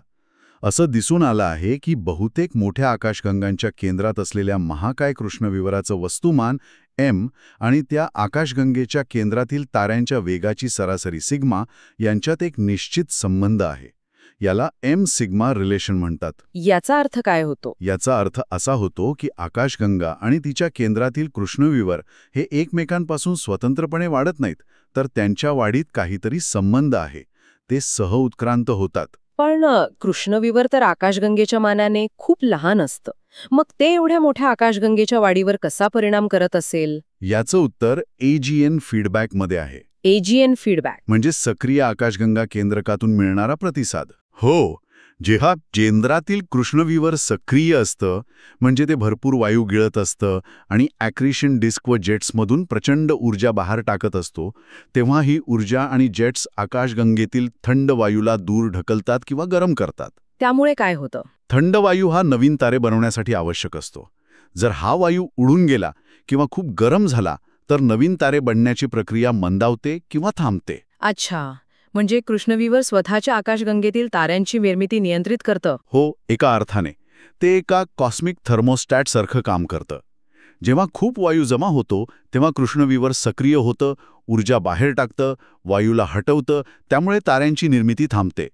असं दिसून आलं आहे की बहुतेक मोठ्या आकाशगंगांच्या केंद्रात असलेल्या महाकाय कृष्णविवराचं वस्तुमान m आणि त्या आकाशगंगेच्या केंद्रातील ताऱ्यांच्या वेगाची सरासरी सिग्मा यांच्यात एक निश्चित संबंध आहे. याला m-सिग्मा रिलेशन म्हणतात. याचा अर्थ काय होतो? याचा अर्थ असा होतो की आकाशगंगा आणि तिच्या केंद्रातील कृष्णविवर हे एकमेकांपासून स्वतंत्रपणे वाढत नाहीत, तर त्यांच्या वाढीत काहीतरी संबंध आहे. ते सहउत्क्रांत होतात. पण कृष्णविवर तर आकाशगंगेच्या मानाने खूप लहान असतं. मग ते एवढ्या मोठ्या आकाशगंगेच्या वाढीवर कसा परिणाम करत असेल? याचं उत्तर AGN फीडबॅकमध्ये आहे. AGN फीडबॅक म्हणजे सक्रिय आकाशगंगा केंद्रकातून मिळणारा प्रतिसाद. हो, जेव्हा केंद्रातील कृष्णविवर सक्रिय असतं, म्हणजे ते भरपूर वायू गिळत असतं आणि ॲक्रिशन डिस्क व जेट्समधून प्रचंड ऊर्जा बाहेर टाकत असतो, तेव्हा ही ऊर्जा आणि जेट्स आकाशगंगेतील थंड वायूला दूर ढकलतात किंवा गरम करतात. त्यामुळे काय होतं? थंड वायू हा नवीन तारे बनवण्यासाठी आवश्यक असतो. जर हा वायू उडून गेला किंवा खूप गरम झाला तर नवीन तारे बनण्याची प्रक्रिया मंदावते किंवा थांबते. अच्छा, म्हणजे कृष्णविवर स्वतःच्या आकाशगंगेतील ताऱ्यांची निर्मिती नियंत्रित करतं. हो, एका अर्थाने ते एका कॉस्मिक थर्मोस्टॅटसारखं काम करतं. जेव्हा खूप वायू जमा होतो तेव्हा कृष्णविवर सक्रिय होतं, ऊर्जा बाहेर टाकतं, वायूला हटवतं, त्यामुळे ताऱ्यांची निर्मिती थांबते.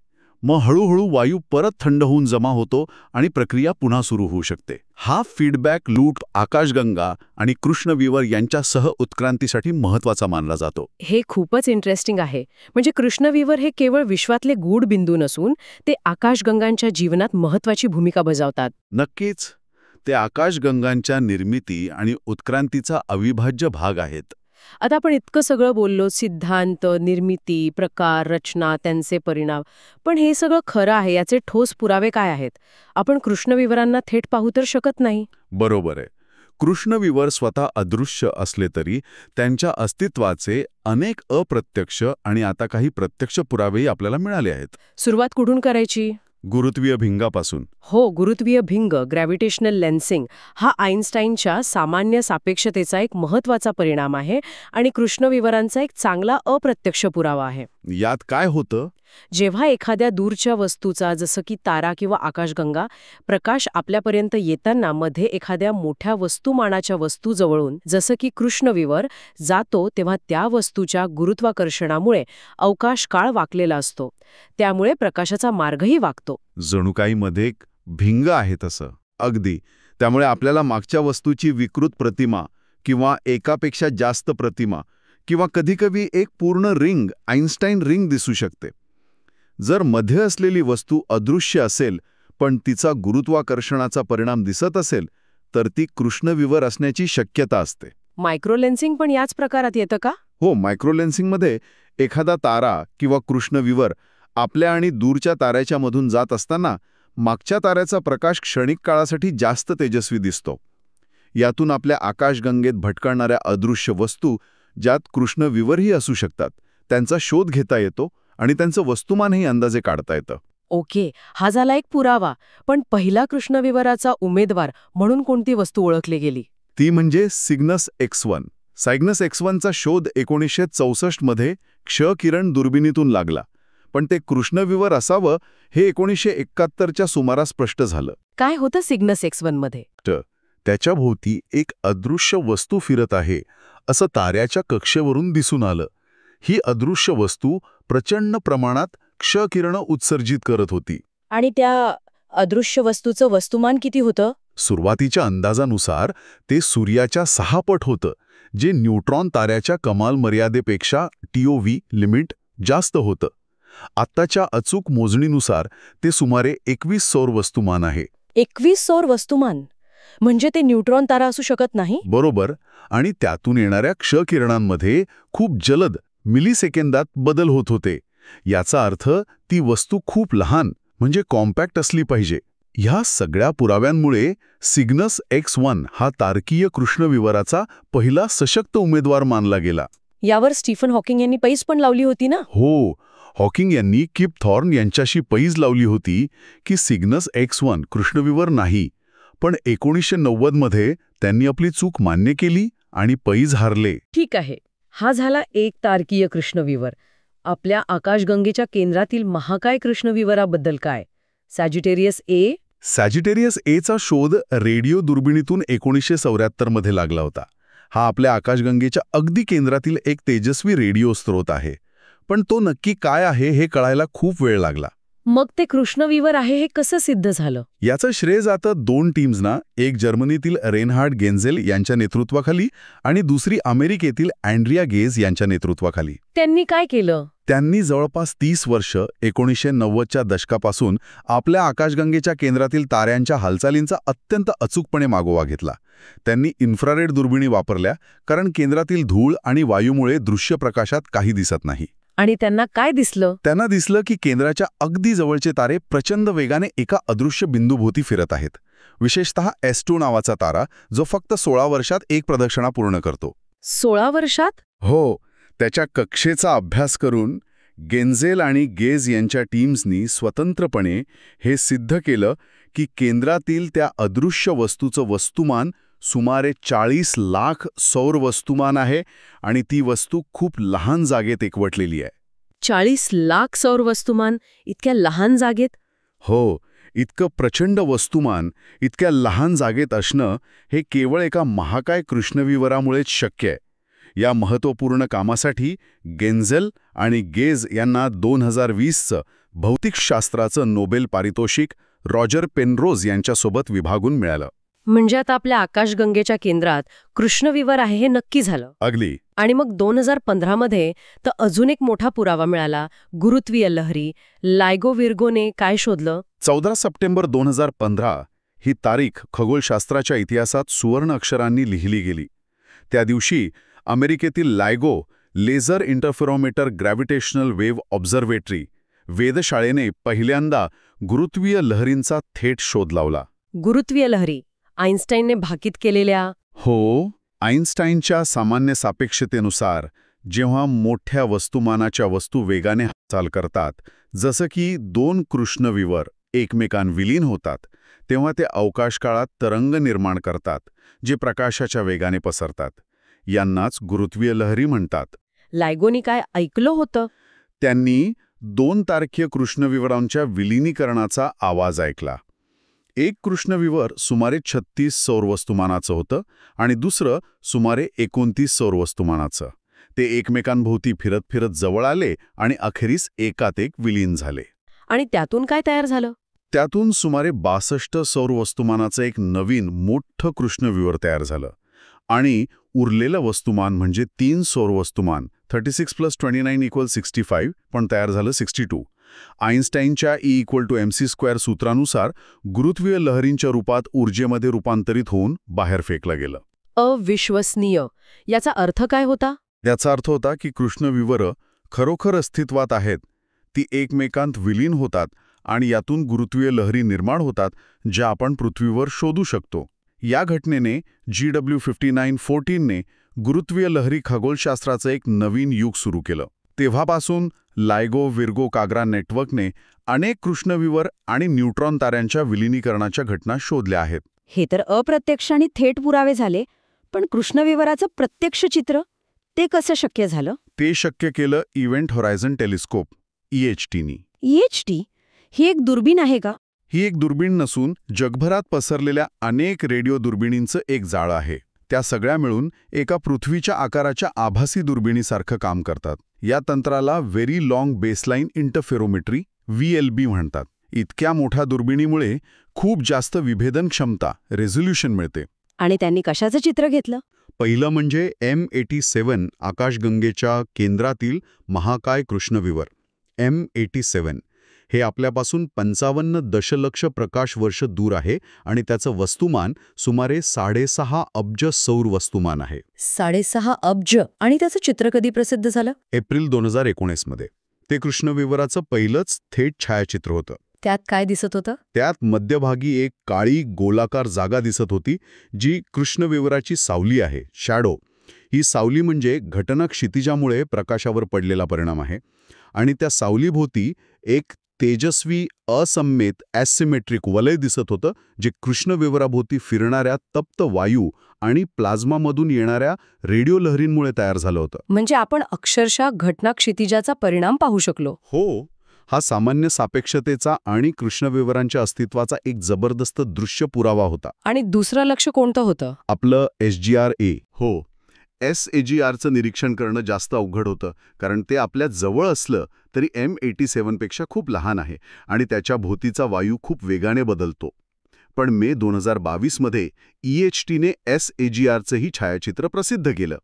मग हळूहळू वायू परत थंड होऊन जमा होतो आणि प्रक्रिया पुन्हा सुरू होऊ शकते. हा फीडबॅक लूप आकाशगंगा आणि कृष्णविवर यांच्या सह उत्क्रांतीसाठी महत्त्वाचा मानला जातो. हे खूपच इंटरेस्टिंग आहे. म्हणजे कृष्णविवर हे केवळ विश्वातले गूढ बिंदू नसून ते आकाशगंगांच्या जीवनात महत्त्वाची भूमिका बजावतात. नक्कीच, ते आकाशगंगांच्या निर्मिती आणि उत्क्रांतीचा अविभाज्य भाग आहेत. आता आपण इतकं सगळं बोललो, सिद्धांत, निर्मिती, प्रकार, रचना, त्यांचे परिणाम. पण हे सगळं खरं आहे याचे ठोस पुरावे काय आहेत? आपण कृष्णविवरांना थेट पाहू तर शकत नाही. बरोबर आहे. कृष्णविवर स्वतः अदृश्य असले तरी त्यांच्या अस्तित्वाचे अनेक अप्रत्यक्ष आणि आता काही प्रत्यक्ष पुरावेही आपल्याला मिळाले आहेत. सुरुवात कुठून करायची? गुरुत्वीय भिंगापासून. हो, गुरुत्वीय भिंग, ग्रॅव्हिटेशनल लेन्सिंग, हा आइन्स्टाईनच्या सामान्य सापेक्षतेचा एक महत्त्वाचा परिणाम आहे आणि कृष्णविवरांचा एक चांगला अप्रत्यक्ष पुरावा आहे. यात काय होतं? जेव्हा एखाद्या दूरच्या वस्तूचा, जसं की तारा किंवा आकाशगंगा, प्रकाश आपल्यापर्यंत येताना मध्ये एखाद्या मोठ्या वस्तुमानाच्या वस्तूजवळून, जसं की कृष्णविवर, जातो तेव्हा त्या वस्तूच्या गुरुत्वाकर्षणामुळे अवकाश काळ वाकलेला असतो. त्यामुळे प्रकाशाचा मार्गही वाकतो. जणू काही मध्ये एक भिंग आहे तसं. अगदी. त्यामुळे आपल्याला मागच्या वस्तूची विकृत प्रतिमा किंवा एकापेक्षा जास्त प्रतिमा किंवा कधीकधी एक पूर्ण रिंग, आइन्स्टाईन रिंग दिसू शकते. जर मध्ये असलेली वस्तू अदृश्य असेल पण तिचा गुरुत्वाकर्षणाचा परिणाम दिसत असेल तर ती कृष्णविवर असण्याची शक्यता असते. मायक्रोलेन्सिंग पण याच प्रकारात येतं का? हो, मायक्रोलेन्सिंगमध्ये एखादा तारा किंवा कृष्णविवर आपल्या आणि दूरच्या ताऱ्याच्या मधून जात असताना मागच्या ताऱ्याचा प्रकाश क्षणिक काळासाठी जास्त तेजस्वी दिसतो. यातून आपल्या आकाशगंगेत भटकणाऱ्या अदृश्य वस्तू, ज्यात कृष्णविवरही असू शकतात, त्यांचा शोध घेता येतो आणि त्यांचं वस्तुमानही अंदाजे काढता येतं. ओके, हा झाला एक पुरावा. पण पहिला कृष्णविवराचा उमेदवार म्हणून कोणती वस्तू ओळखली गेली? ती म्हणजे सिग्नस X1. सायग्नस X1चा शोध 1964 मध्ये क्ष-किरण दुर्बिणीतून लागला. पण ते कृष्णविवर असावं हे 1971च्या सुमारास स्पष्ट झालं. काय होतं सिग्नस X1 मध्ये? त्याच्याभोवती एक अदृश्य वस्तू फिरत आहे असं ताऱ्याच्या कक्षेवरून दिसून आलं. ही अदृश्य वस्तू प्रचंड प्रमाणात क्ष-किरणं उत्सर्जित करत होती. आणि त्या अदृश्य वस्तूचं वस्तुमान किती होतं? सुरुवातीच्या अंदाजानुसार ते सूर्याच्या 6 पट होतं, जे न्यूट्रॉन ताऱ्याच्या कमाल मर्यादेपेक्षा TOV लिमिट जास्त होतं. आत्ताच्या अचूक मोजणीनुसार ते सुमारे 21 सौर वस्तुमान आहे. 21 सौर वस्तुमान? म्हणजे ते न्यूट्रॉन तारा असू शकत नाही? बरोबर. आणि त्यातून येणाऱ्या क्ष-किरणांमध्ये खूप जलद मिलिसेकंदात बदल होत होते. याचा अर्थ ती वस्तू खूप लहान, म्हणजे कॉम्पॅक्ट असली पाहिजे. ह्या सगळ्या पुराव्यांमुळे सिग्नस X1 हा तारकीय कृष्णविवराचा पहिला सशक्त उमेदवार मानला गेला. यावर स्टीफन हॉकिंग यांनी पैज पण लावली होती ना? हो, हॉकिंग यांनी किप थॉर्न यांच्याशी पैज लावली होती की सिग्नस X1 कृष्णविवर नाही. पण 1990 मध्ये त्यांनी आपली चूक मान्य केली आणि पैज हारले. ठीक आहे, हा झाला एक तारकीय कृष्णविवर. आपल्या आकाशगंगेच्या केंद्रातील महाकाय कृष्णविवराबद्दल काय? सॅजिटेरियस ए? सॅजिटेरियस एचा शोध रेडिओ दुर्बिणीतून 1974 मध्ये लागला होता. हा आपल्या आकाशगंगेच्या अगदी केंद्रातील एक तेजस्वी रेडिओ स्रोत आहे. पण तो नक्की काय आहे हे कळायला खूप वेळ लागला. मग ते कृष्णविवर आहे हे कसं सिद्ध झालं? याचं श्रेय जातं 2 टीम्सना, एक जर्मनीतील रेनहार्ड गेन्झेल यांच्या नेतृत्वाखाली आणि दुसरी अमेरिकेतील अँड्रिया गेज यांच्या नेतृत्वाखाली. त्यांनी काय केलं? त्यांनी जवळपास 30 वर्ष 1990च्या दशकापासून आपल्या आकाशगंगेच्या केंद्रातील ताऱ्यांच्या हालचालींचा अत्यंत अचूकपणे मागोवा घेतला. त्यांनी इन्फ्रारेड दुर्बिणी वापरल्या, कारण केंद्रातील धूळ आणि वायूमुळे दृश्य प्रकाशात काही दिसत नाही. आणि त्यांना काय दिसलं? त्यांना दिसलं की केंद्राच्या अगदी जवळचे तारे प्रचंड वेगाने एका अदृश्य बिंदूभोवती फिरत आहेत. विशेषतः S2 नावाचा तारा, जो फक्त 16 वर्षात एक प्रदक्षिणा पूर्ण करतो. 16 वर्षात? हो, त्याच्या कक्षेचा अभ्यास करून गेन्झेल आणि गेज यांच्या टीम्सनी स्वतंत्रपणे हे सिद्ध केलं की केंद्रातील त्या अदृश्य वस्तूचं वस्तुमान सुमारे 40 लाख सौर वस्तुमान आहे आणि ती वस्तू खूप लहान जागेत एकवटलेली आहे. 40 लाख सौर वस्तुमान इतक्या लहान जागेत? हो, इतकं प्रचंड वस्तुमान इतक्या लहान जागेत असणं हे केवळ एका महाकाय कृष्णविवरामुळेच शक्य आहे. या महत्त्वपूर्ण कामासाठी गेन्झेल आणि गेज यांना 2020चं भौतिकशास्त्राचं नोबेल पारितोषिक रॉजर पेनरोज यांच्यासोबत विभागून मिळालं. म्हणजे आता आपल्या आकाशगंगेच्या केंद्रात कृष्णविवर आहे हे नक्की झालं. अगदी. आणि मग 2015 मध्ये तर अजून एक मोठा पुरावा मिळाला, गुरुत्वीय लहरी. लायगो विर्गोने काय शोधलं? 14 सप्टेंबर 2015 ही तारीख खगोलशास्त्राच्या इतिहासात सुवर्ण अक्षरांनी लिहिली गेली. त्या दिवशी अमेरिकेतील LIGO laser interferometer gravitational wave observatory वेधशाळेने पहिल्यांदा गुरुत्वीय लहरींचा थेट शोध लावला. गुरुत्वीय लहरी आईन्स्टाईनने भाकीत केलेल्या? हो, आईन्स्टाईनच्या सामान्य सापेक्षतेनुसार जेव्हा मोठ्या वस्तुमानाच्या वस्तू वेगाने हालचाल करतात, जसं की 2 कृष्णविवर एकमेकांत विलीन होतात, तेव्हा ते अवकाशकाळात तरंग निर्माण करतात, जे प्रकाशाच्या वेगाने पसरतात. यांनाच गुरुत्वीय लहरी म्हणतात. लायगोनी काय ऐकलं होतं? त्यांनी 2 तारकीय कृष्णविवरांच्या विलिनीकरणाचा आवाज ऐकला. एक कृष्णविवर सुमारे 36 सौर वस्तुमानाचं होतं आणि दुसरं सुमारे 29 सौर वस्तुमानाचं. ते एकमेकांभोवती फिरत फिरत जवळ आले आणि अखेरीस एकात एक विलीन झाले. आणि त्यातून काय तयार झालं? त्यातून सुमारे 62 सौर वस्तुमानाचं एक नवीन मोठं कृष्णविवर तयार झालं. आणि उरलेलं वस्तुमान म्हणजे 3 सौर वस्तुमान 36 + 29 = 65 पण तयार झालं 62. आईन्स्टाईनच्या E=mc² सूत्रानुसार गुरुत्वीय लहरींच्या रूपात ऊर्जेमध्ये रूपांतरित होऊन बाहेर फेकलं गेलं. अविश्वसनीय. याचा अर्थ काय होता? याचा अर्थ होता की कृष्णविवरं खरोखर अस्तित्वात आहेत. ती एकमेकांत विलीन होतात आणि यातून गुरुत्वीय लहरी निर्माण होतात, ज्या आपण पृथ्वीवर शोधू शकतो. या घटनेने GW5914ने गुरुत्वीय लहरी खगोलशास्त्राचं एक नवीन युग सुरू केलं. तेव्हापासून लायगो विर्गो काग्रा नेटवर्कने अनेक कृष्णविवर आणि न्यूट्रॉन ताऱ्यांच्या विलिनीकरणाच्या घटना शोधल्या आहेत. हे तर अप्रत्यक्ष आणि थेट पुरावे झाले, पण कृष्णविवराचं प्रत्यक्ष चित्र ते कसं शक्य झालं? ते शक्य केलं इव्हेंट होरायझन टेलिस्कोप EHTनी. EHT ही एक दुर्बीण आहे का? ही एक दुर्बीण नसून जगभरात पसरलेल्या अनेक रेडिओ दुर्बिणींचं एक जाळं आहे. त्या सगळ्या मिळून एका पृथ्वीच्या आकाराच्या आभासी दुर्बिणीसारखं काम करतात. या तंत्राला very long baseline interferometry VLB म्हणतात. इतक्या मोठ्या दुर्बिणीमुळे खूप जास्त विभेदन क्षमता रेझोल्यूशन मिळते. आणि त्यांनी कशाचं चित्र घेतलं? पहिलं म्हणजे M87 आकाशगंगेच्या केंद्रातील महाकाय कृष्णविवर. M87 हे आपल्यापासून 55 दशलक्ष प्रकाश वर्ष दूर आहे आणि त्याचं वस्तुमान सुमारे 6.5 अब्ज सौर वस्तुमान आहे. 6.5 अब्ज. आणि त्याचं चित्र कधी प्रसिद्ध झालं? एप्रिल 2019 मध्ये. ते कृष्णविवराचं पहिलंच थेट छायाचित्र होतं. त्यात काय दिसत होतं? त्यात मध्यभागी एक काळी गोलाकार जागा दिसत होती, जी कृष्णविवराची सावली आहे, शॅडो. ही सावली म्हणजे घटना क्षितिजामुळे प्रकाशावर पडलेला परिणाम आहे. आणि त्या सावलीभोवती एक तेजस्वी असममित ॲसिमेट्रिक वलय दिसत होतं, जे कृष्णविवराभोवती फिरणाऱ्या तप्त वायू आणि प्लाझ्मामधून येणाऱ्या रेडिओ लहरींमुळे तयार झालं होतं. म्हणजे आपण अक्षरशः घटना क्षितिजाचा परिणाम पाहू शकलो. हो, हा सामान्य सापेक्षतेचा आणि कृष्णविवरांच्या अस्तित्वाचा एक जबरदस्त दृश्य पुरावा होता. आणि दुसरं लक्ष कोणतं होतं? आपलं SGR-A. हो, SAGRचं निरीक्षण करणं जास्त अवघड होतं, कारण ते आपल्या जवळ असलं तरी M87 पेक्षा खूप लहान आहे आणि त्याच्या भोवतीचा वायू खूप वेगाने बदलतो. पण मे 2022 मध्ये EHTने SAGRचंही छायाचित्र प्रसिद्ध केलं.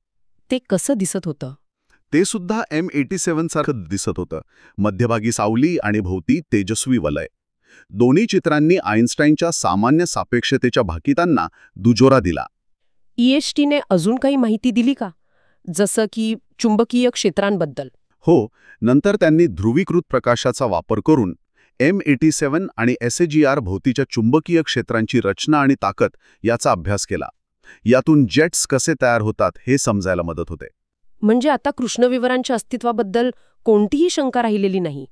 ते कसं दिसत होतं? ते सुद्धा M87 सारखं दिसत होतं. मध्यभागी सावली आणि भोवती तेजस्वी वलय. दोन्ही चित्रांनी आईन्स्टाईनच्या सामान्य सापेक्षतेच्या भाकितांना दुजोरा दिला. EHTने अजून काही माहिती दिली का? जसं की चुंबकीय क्षेत्रांबद्दल? हो, नंतर त्यांनी ध्रुवीकृत प्रकाशाचा वापर करून M87 आणि SAGR भोवतीच्या चुंबकीय क्षेत्रांची रचना आणि ताकद याचा अभ्यास केला. यातून जेट्स कसे तयार होतात हे समजायला मदत होते. म्हणजे आता कृष्णविवरांच्या अस्तित्वाबद्दल कोणतीही शंका राहिलेली नाही.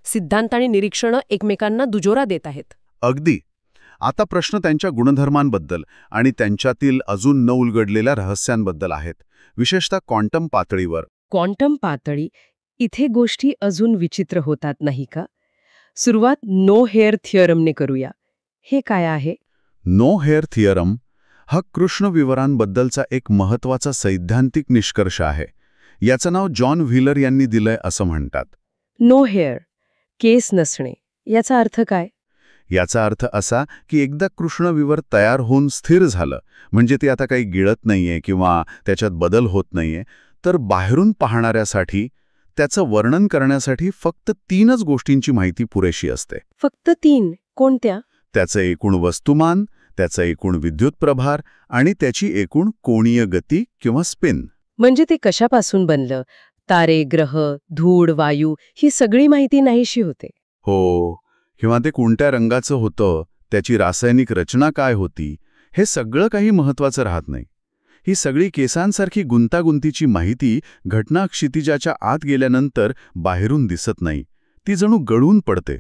सिद्धांत आणि निरीक्षणं एकमेकांना दुजोरा देत आहेत. अगदी. आता प्रश्न त्यांच्या गुणधर्मांबद्दल आणि त्यांच्यातील अजून न उलगडलेल्या रहस्यांबद्दल आहेत, विशेषतः क्वांटम पातळीवर. क्वांटम पातळी, इथे गोष्टी अजून विचित्र होतात नाही का? सुरुवात नो हेअर थिअरमने करूया. हे काय आहे? नो हेअर थिअरम हा कृष्णविवरांबद्दलचा एक महत्त्वाचा सैद्धांतिक निष्कर्ष आहे. याचं नाव जॉन व्हीलर यांनी दिलंय असं म्हणतात. नो हेअर, केस नसणे, याचा अर्थ काय? याचा अर्थ असा की एकदा कृष्णविवर तयार होऊन स्थिर झालं, म्हणजे ते आता काही गिळत नाहीये किंवा त्याच्यात बदल होत नाहीये, तर बाहेरून पाहणाऱ्यासाठी त्याचं वर्णन करण्यासाठी फक्त 3च गोष्टींची माहिती पुरेशी असते. फक्त 3? कोणत्या? त्याचं एकूण वस्तुमान, त्याचा एकूण विद्युत प्रभार आणि त्याची एकूण कोणीय गती किंवा स्पिन. म्हणजे ते कशापासून बनलं? तारे, ग्रह, धूळ, वायू ही सगळी माहिती नाहीशी होते. हो, किंवा ते कोणत्या रंगाचं होतं, त्याची रासायनिक रचना काय होती, हे सगळं काही महत्त्वाचं राहत नाही. ही सगळी केसांसारखी गुंतागुंतीची माहिती घटना क्षितिजाच्या आत गेल्यानंतर बाहेरून दिसत नाही, ती जणू गळून पडते.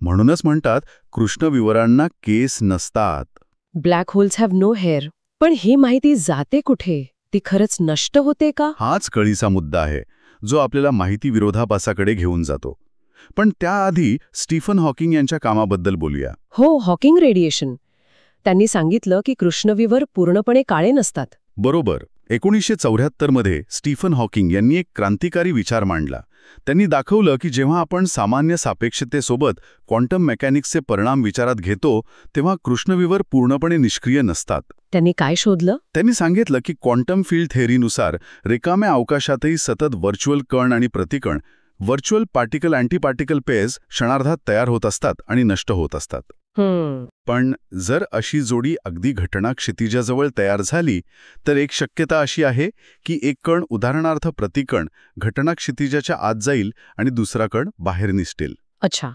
म्हणूनच म्हणतात कृष्णविवरांना केस नसतात. Black holes have no hair. पण ही माहिती जाते कुठे? ती खरंच नष्ट होते का? हाच कळीचा मुद्दा आहे, जो आपल्याला माहिती विरोधाभासाकडे घेऊन जातो. पण त्याआधी स्टीफन हॉकिंग यांच्या कामाबद्दल बोलूया. हो, हॉकिंग रेडिएशन. त्यांनी सांगितलं की कृष्णविवर पूर्णपणे काळे नसतात. बरोबर. 1974 मध्ये स्टीफन हॉकिंग यांनी एक क्रांतिकारी विचार मांडला. त्यांनी दाखवलं की जेव्हा आपण सामान्य सापेक्षतेसोबत क्वांटम मेकॅनिक्सचे परिणाम विचारात घेतो, तेव्हा कृष्णविवर पूर्णपणे निष्क्रिय नसतात. त्यांनी काय शोधलं? त्यांनी सांगितलं की क्वांटम फील्ड थेअरीनुसार रिकाम्या अवकाशातही सतत व्हर्च्युअल कण आणि प्रतिकण, व्हर्च्युअल पार्टिकल अँटीपार्टिकल पेअर्स क्षणार्धात तयार होत असतात आणि नष्ट होत असतात. पण जर अशी जोडी अगदी घटना क्षितिजाजवळ तयार झाली, तर एक शक्यता अशी आहे की एक कण, उदाहरणार्थ प्रतिकण, घटना क्षितिजाच्या आत जाईल आणि दुसरा कण बाहेर निसटेल. अच्छा,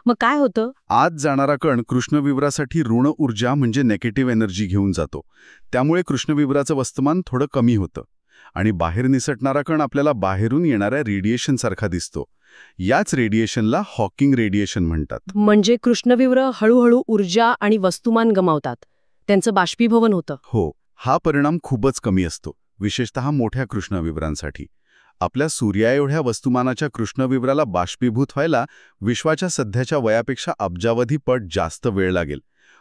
मग काय होतं? आत जाणारा कण कृष्णविवरासाठी ऋण ऊर्जा म्हणजे नेगेटिव्ह एनर्जी घेऊन जातो. त्यामुळे कृष्णविवराचं वस्तुमान थोडं कमी होतं आणि बाहेर निसटणारा कण आपल्याला बाहेरून येणाऱ्या रेडिएशनसारखा दिसतो. याच रेडिएशनला हॉकिंग रेडिएशन म्हणतात. म्हणजे कृष्णविवर हळूहळू ऊर्जा आणि वस्तुमान गमावतात, त्यांचं बाष्पीभवन होतं. हो, हा परिणाम खूपच कमी असतो, विशेषतः मोठ्या कृष्णविवरांसाठी. आपल्या सूर्याएवढ्या वस्तुमानाच्या कृष्णविवराला बाष्पीभूत व्हायला विश्वाच्या सध्याच्या वयापेक्षा अब्जावधी पट जास्त वेळ लागेल.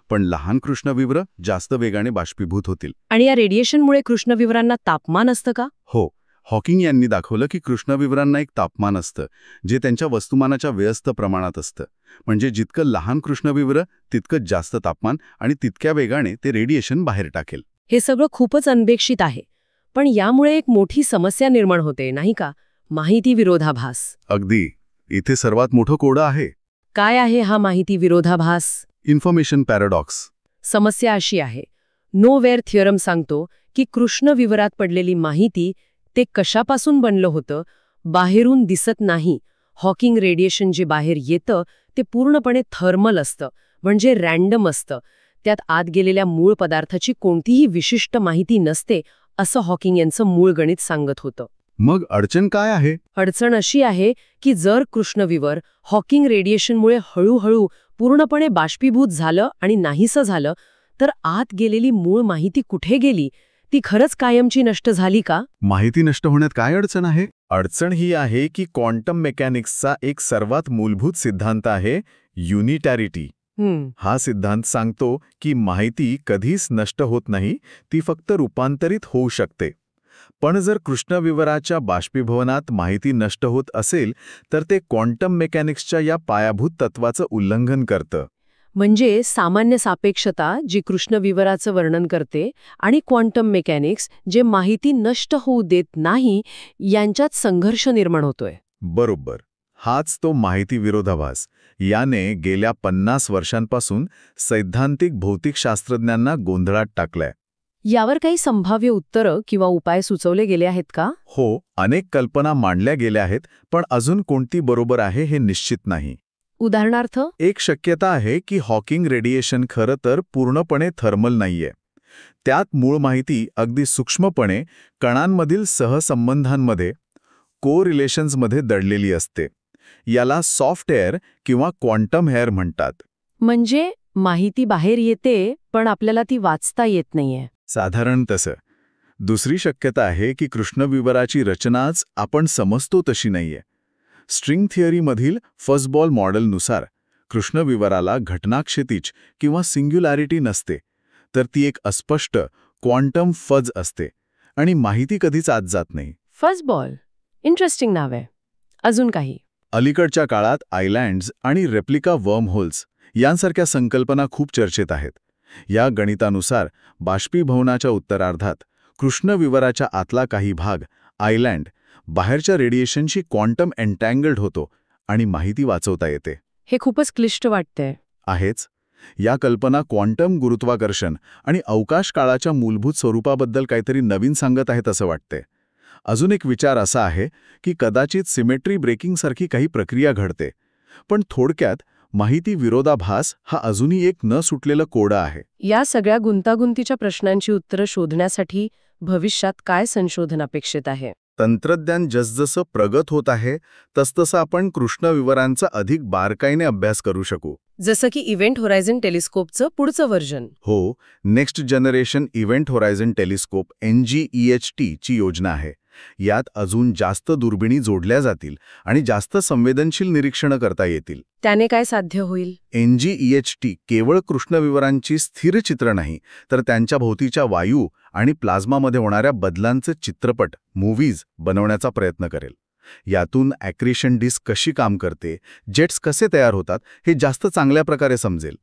पण लहान कृष्णविवर जास्त वेगाने बाष्पीभूत होतील. आणि या रेडिएशनमुळे कृष्णविवरांना तापमान असतं का? हो, हॉकिंग यांनी दाखवलं की कृष्णविवरांना एक तापमान असतं, जे त्यांच्या वस्तुमानाच्या व्यस्त प्रमाणात असतं. म्हणजे जितकं लहान कृष्णविवर तितकं जास्त तापमान आणि तितक्या वेगाने ते रेडिएशन बाहेर टाकेल. हे सगळं खूपच अनपेक्षित आहे. पण यामुळे एक मोठी समस्या निर्माण होते, नाही का? माहिती विरोधाभास. अगदी. इथे सर्वात मोठं कोडं आहे. काय आहे हा माहिती विरोधाभास? Information paradox. समस्या अशी आहे, नो वेअर थिअरम सांगतो की कृष्णविवरात पडलेली माहिती ते कशापासून बनलं होतं, बाहेरून दिसत नाही. हॉकिंग रेडिएशन जे बाहेर येतं ते पूर्णपणे थर्मल असतं, म्हणजे रॅन्डम असतं. त्यात आत गेलेल्या मूळ पदार्थाची कोणतीही विशिष्ट माहिती नसते, असं हॉकिंग यांचं मूळ गणित सांगत होतं. मग अडचण काय आहे? अडचण अशी आहे की जर कृष्णविवर हॉकिंग रेडिएशनमुळे हळूहळू पूर्णपणे बाष्पीभूत झालं आणि नाहीसं झालं, तर आत गेलेली मूळ माहिती कुठे गेली? ती खरंच कायमची नष्ट झाली का? माहिती नष्ट होण्यात काय अडचण आहे? अडचण ही आहे की क्वांटम मेकॅनिक्सचा एक सर्वात मूलभूत सिद्धांत आहे युनिटॅरिटी. हा सिद्धांत सांगतो की माहिती कधीच नष्ट होत नाही, ती फक्त रूपांतरित होऊ शकते. पण जर कृष्णविवराच्या बाष्पीभवनात माहिती नष्ट होत असेल, तर ते क्वांटम मेकॅनिक्सच्या या पायाभूत तत्वाचं उल्लंघन करतं. म्हणजे सामान्य सापेक्षता जी कृष्णविवराचं वर्णन करते आणि क्वांटम मेकॅनिक्स जे माहिती नष्ट होऊ देत नाही, यांच्यात संघर्ष निर्माण होतोय. बरोबर. हाच तो माहिती विरोधाभास. याने गेल्या 50 वर्षांपासून सैद्धांतिक भौतिकशास्त्रज्ञांना गोंधळात टाकलाय. यावर काही संभाव्य उत्तरं किंवा उपाय सुचवले गेले आहेत का? हो, अनेक कल्पना मांडल्या गेल्या आहेत, पण अजून कोणती बरोबर आहे हे निश्चित नाही. उदाहरणार्थ, एक शक्यता आहे की हॉकिंग रेडिएशन खरं तर पूर्णपणे थर्मल नाहीये. त्यात मूळ माहिती अगदी सूक्ष्मपणे कणांमधील सहसंबंधांमध्ये कोरिलेशन्समध्ये दडलेली असते. याला सॉफ्ट एअर किंवा क्वांटम एअर म्हणतात. म्हणजे माहिती बाहेर येते पण आपल्याला ती वाचता येत नाहीये. साधारण तसं. दुसरी शक्यता आहे की कृष्णविवराची रचनाच आपण समजतो तशी नाहीये. स्ट्रिंग थिअरीमधील फजबॉल मॉडेलनुसार कृष्णविवराला घटनाक्षितिज किंवा सिंग्युलॅरिटी नसते, तर ती एक अस्पष्ट क्वांटम फज असते आणि माहिती कधीच आत जात नाही. फजबॉल, इंटरेस्टिंग नाव आहे. अजून काही? अलीकडच्या काळात आयलँड्स आणि रेप्लिका वर्महोल्स यांसारख्या संकल्पना खूप चर्चेत आहेत. या गणितानुसार बाष्पीभवनाच्या उत्तरार्धात कृष्णविवराच्या आतला काही भाग, आयलँड, बाहेरच्या रेडिएशनशी क्वांटम एन्टँगल्ड होतो आणि माहिती वाचवता येते. हे खूपच क्लिष्ट वाटतंय. आहेच. या कल्पना क्वांटम गुरुत्वाकर्षण आणि अवकाश काळाच्या मूलभूत स्वरूपाबद्दल काहीतरी नवीन सांगत आहेत असं वाटते. अजून एक विचार असा आहे की कदाचित सिमेट्री ब्रेकिंगसारखी काही प्रक्रिया घडते. पण थोडक्यात माहिती विरोधाभास हा अजूनही एक न सुटलेलं कोडं आहे. या सगळ्या गुंतागुंतीच्या प्रश्नांची उत्तरं शोधण्यासाठी भविष्यात काय संशोधन अपेक्षित आहे? तंत्रज्ञान जसजसं प्रगत होत आहे तसतसं आपण कृष्णविवरांचा अधिक बारकाईने अभ्यास करू शकू. जसं की इव्हेंट होरायझन टेलिस्कोपचं पुढचं व्हर्जन. हो, next generation event horizon telescope NGEHT ची योजना आहे. यात अजून जास्त दुर्बिणी जोडल्या जातील आणि जास्त संवेदनशील निरीक्षणं करता येतील. त्याने काय साध्य होईल? NGEHT केवळ कृष्णविवरांची स्थिर चित्र नाही, तर त्यांच्या भोवतीच्या वायू आणि प्लाझ्मामध्ये होणाऱ्या बदलांचे चित्रपट, मूव्हीज बनवण्याचा प्रयत्न करेल. यातून ॲक्रिशन डिस्क कशी काम करते, जेट्स कसे तयार होतात हे जास्त चांगल्या प्रकारे समजेल.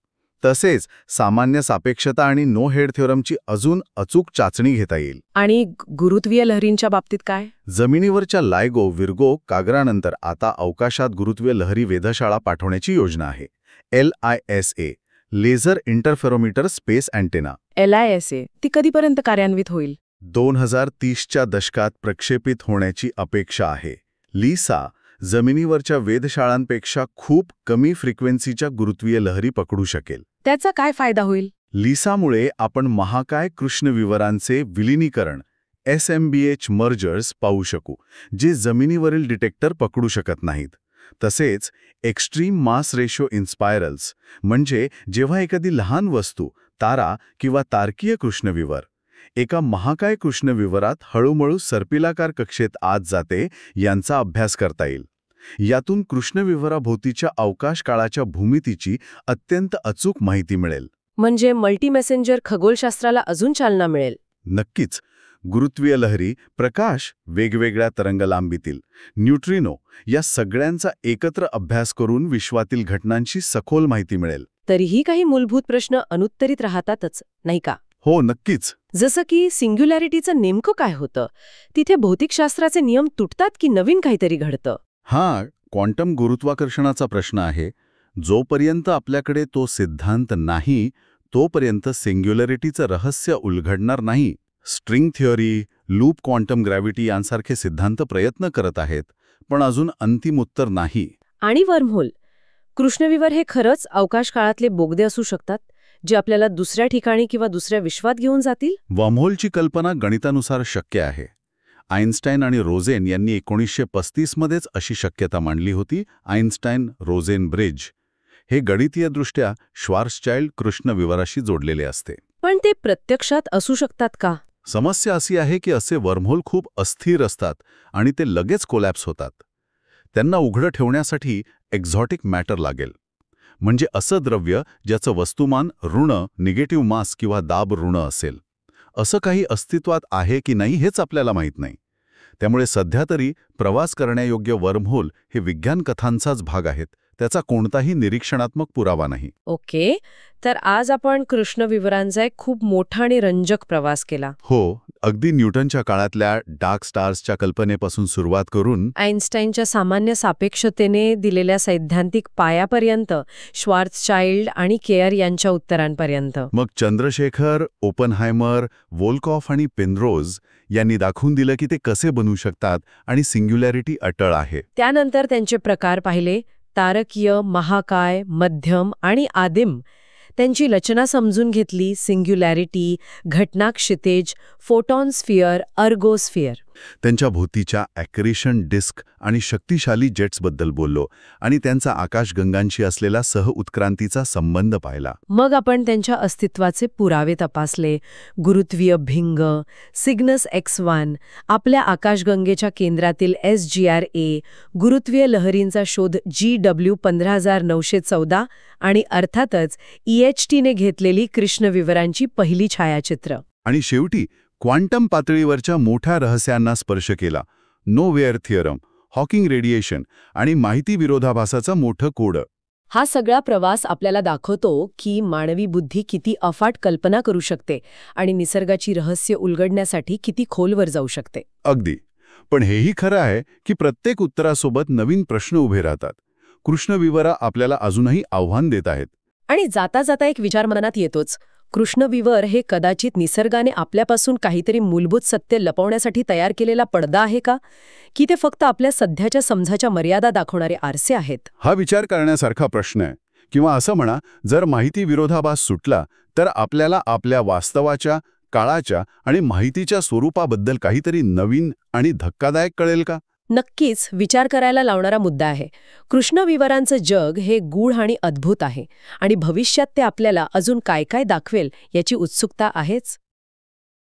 तसेच सामान्य सापेक्षता आणि नो हेड थिओरमची अजून अचूक चाचणी घेता येईल. आणि गुरुत्वीय लहरींच्या बाबतीत काय? जमिनीवरच्या लायगो विर्गो कागरानंतर आता अवकाशात गुरुत्वीय लहरी वेधशाळा पाठवण्याची योजना आहे. LISA, laser interferometer space antenna. LISA ती कधीपर्यंत कार्यान्वित होईल? 2030च्या दशकात प्रक्षेपित होण्याची अपेक्षा आहे. लिसा जमिनीवरच्या वेधशाळांपेक्षा खूप कमी फ्रिक्वेन्सीच्या गुरुत्वीय लहरी पकडू शकेल. त्याचा काय फायदा होईल? लिसामुळे आपण महाकाय कृष्णविवरांचे विलिनीकरण SMBH मर्जर्स पाहू शकू, जे जमिनीवरील डिटेक्टर पकडू शकत नाहीत. तसेच एक्स्ट्रीम मास रेशो इन्स्पायरल्स, म्हणजे जेव्हा एखादी लहान वस्तू, तारा किंवा तारकीय कृष्णविवर एका महाकाय कृष्णविवरात हळूहळू सर्पिलाकार कक्षेत आत जाते, यांचा अभ्यास करता येईल. यातून कृष्णविवराभोवतीच्या अवकाश काळाच्या भूमितीची अत्यंत अचूक माहिती मिळेल. म्हणजे मल्टी मेसेंजर खगोलशास्त्राला अजून चालना मिळेल. नक्कीच. गुरुत्वीय लहरी, प्रकाश, वेगवेगळ्या तरंगलांबीतील, न्यूट्रिनो या सगळ्यांचा एकत्र अभ्यास करून विश्वातील घटनांची सखोल माहिती मिळेल. तरीही काही मूलभूत प्रश्न अनुत्तरित राहतातच, नाही का? हो, नक्कीच. जसं की सिंग्युलॅरिटीचं नेमकं काय होतं? तिथे भौतिकशास्त्राचे नियम तुटतात की नवीन काहीतरी घडतं? हा क्वांटम गुरुत्वाकर्षणाचा प्रश्न आहे. जोपर्यंत आपल्याकडे तो सिद्धांत नाही, तोपर्यंत सिंग्युलॅरिटीचं रहस्य उलगडणार नाही. String theory, loop quantum gravity यांसारखे सिद्धांत प्रयत्न करत आहेत, पण अजून अंतिम उत्तर नाही. आणि वर्महोल, कृष्णविवर हे खरंच अवकाश काळातले बोगदे असू शकतात, जे आपल्याला दुसऱ्या ठिकाणी किंवा दुसऱ्या विश्वात घेऊन जातील? वर्महोलची कल्पना गणितानुसार शक्य आहे. आइन्स्टाईन आणि रोझेन यांनी 1935 मध्येच अशी शक्यता मांडली होती, आइन्स्टाईन-रोझेन ब्रिज. हे गणितीयदृष्ट्या श्वार्झचाइल्ड कृष्णविवराशी जोडलेले असते. पण ते प्रत्यक्षात असू शकतात का? समस्या अशी आहे की असे वर्महोल खूप अस्थिर असतात आणि ते लगेच कोलॅप्स होतात. त्यांना उघडं ठेवण्यासाठी एक्झॉटिक मॅटर लागेल. म्हणजे असं द्रव्य ज्याचं वस्तुमान ऋण, निगेटिव्ह मास किंवा दाब ऋण असेल. असं काही अस्तित्वात आहे की नाही हेच आपल्याला माहीत नाही. त्यामुळे सध्या तरी प्रवास करण्यायोग्य वर्महोल हे विज्ञान कथांचाच भाग आहेत, त्याचा कोणताही निरीक्षणात्मक पुरावा नाही. ओके, तर आज आपण कृष्णविवरांचा एक खूप मोठा आणि रंजक प्रवास केला. हो, अगदी न्यूटनच्या काळातल्या डार्क स्टार्सच्या कल्पनेपासून सुरुवात करून आईन्स्टाईनच्या सामान्य सापेक्षतेने दिलेल्या सैद्धांतिक पायापर्यंत, श्वार्झचाइल्ड आणि केअर यांच्या उत्तरांपर्यंत. मग चंद्रशेखर, ओपनहायमर, वोल्कॉफ आणि पेनरोज यांनी दाखवून दिलं की ते कसे बनू शकतात आणि सिंग्युलॅरिटी अटळ आहे. त्यानंतर त्यांचे प्रकार पाहिले, तारकीय, महाकाय, मध्यम आणि आदिम. त्यांची रचना समजून घेतली, सिंग्युलॅरिटी, घटनाक्षितेज, फोटॉन स्फिअर, अर्गोस्फिअर. त्यांच्या भोवतीच्या ॲक्रेशन डिस्क आणि शक्तिशाली जेट्सबद्दल बोललो आणि त्यांचा आकाशगंगांशी असलेला सहउत्क्रांतीचा संबंध पाहिला. मग आपण त्यांच्या अस्तित्वाचे पुरावे तपासले. गुरुत्वीय भिंग, सिग्नस X1, आपल्या आकाशगंगेच्या केंद्रातील SGRA, गुरुत्वीय लहरींचा शोध GW 15914 आणि अर्थातच EHTने घेतलेली कृष्णविवरांची पहिली छायाचित्र. आणि शेवटी क्वांटम पातळीवरच्या मोठ्या रहस्यांना स्पर्श केला. Know where theorem, Hawking radiation आणि माहिती विरोधाभासाचं मोठं कोड. हा सगळा प्रवास आपल्याला दाखवतो की मानवी बुद्धी किती अफाट कल्पना करू शकते आणि निसर्गाची रहस्य उलगडण्यासाठी किती खोलवर जाऊ शकते. अगदी. पण हेही खरं आहे की प्रत्येक उत्तरासोबत नवीन प्रश्न उभे राहतात. कृष्णविवरा आपल्याला अजूनही आव्हान देत आहेत. आणि जाता जाता एक विचार मनात येतोच, कृष्णविवर हे कदाचित निसर्गाने आपल्यापासून काहीतरी मूलभूत सत्य लपवण्यासाठी तयार केलेला पडदा आहे का? की ते फक्त आपल्या सध्याच्या समजाच्या मर्यादा दाखवणारे आरसे आहेत? हा विचार करण्यासारखा प्रश्न आहे. किंवा असं म्हणा, जर माहिती विरोधाभास सुटला तर आपल्याला आपल्या वास्तवाच्या, काळाच्या आणि माहितीच्या स्वरूपाबद्दल काहीतरी नवीन आणि धक्कादायक कळेल का? नक्कीच विचार करायला लावणारा मुद्दा आहे. कृष्णविवरांचं जग हे गूढ आणि अद्भुत आहे आणि भविष्यात ते आपल्याला अजून काय काय दाखवेल याची उत्सुकता आहेच.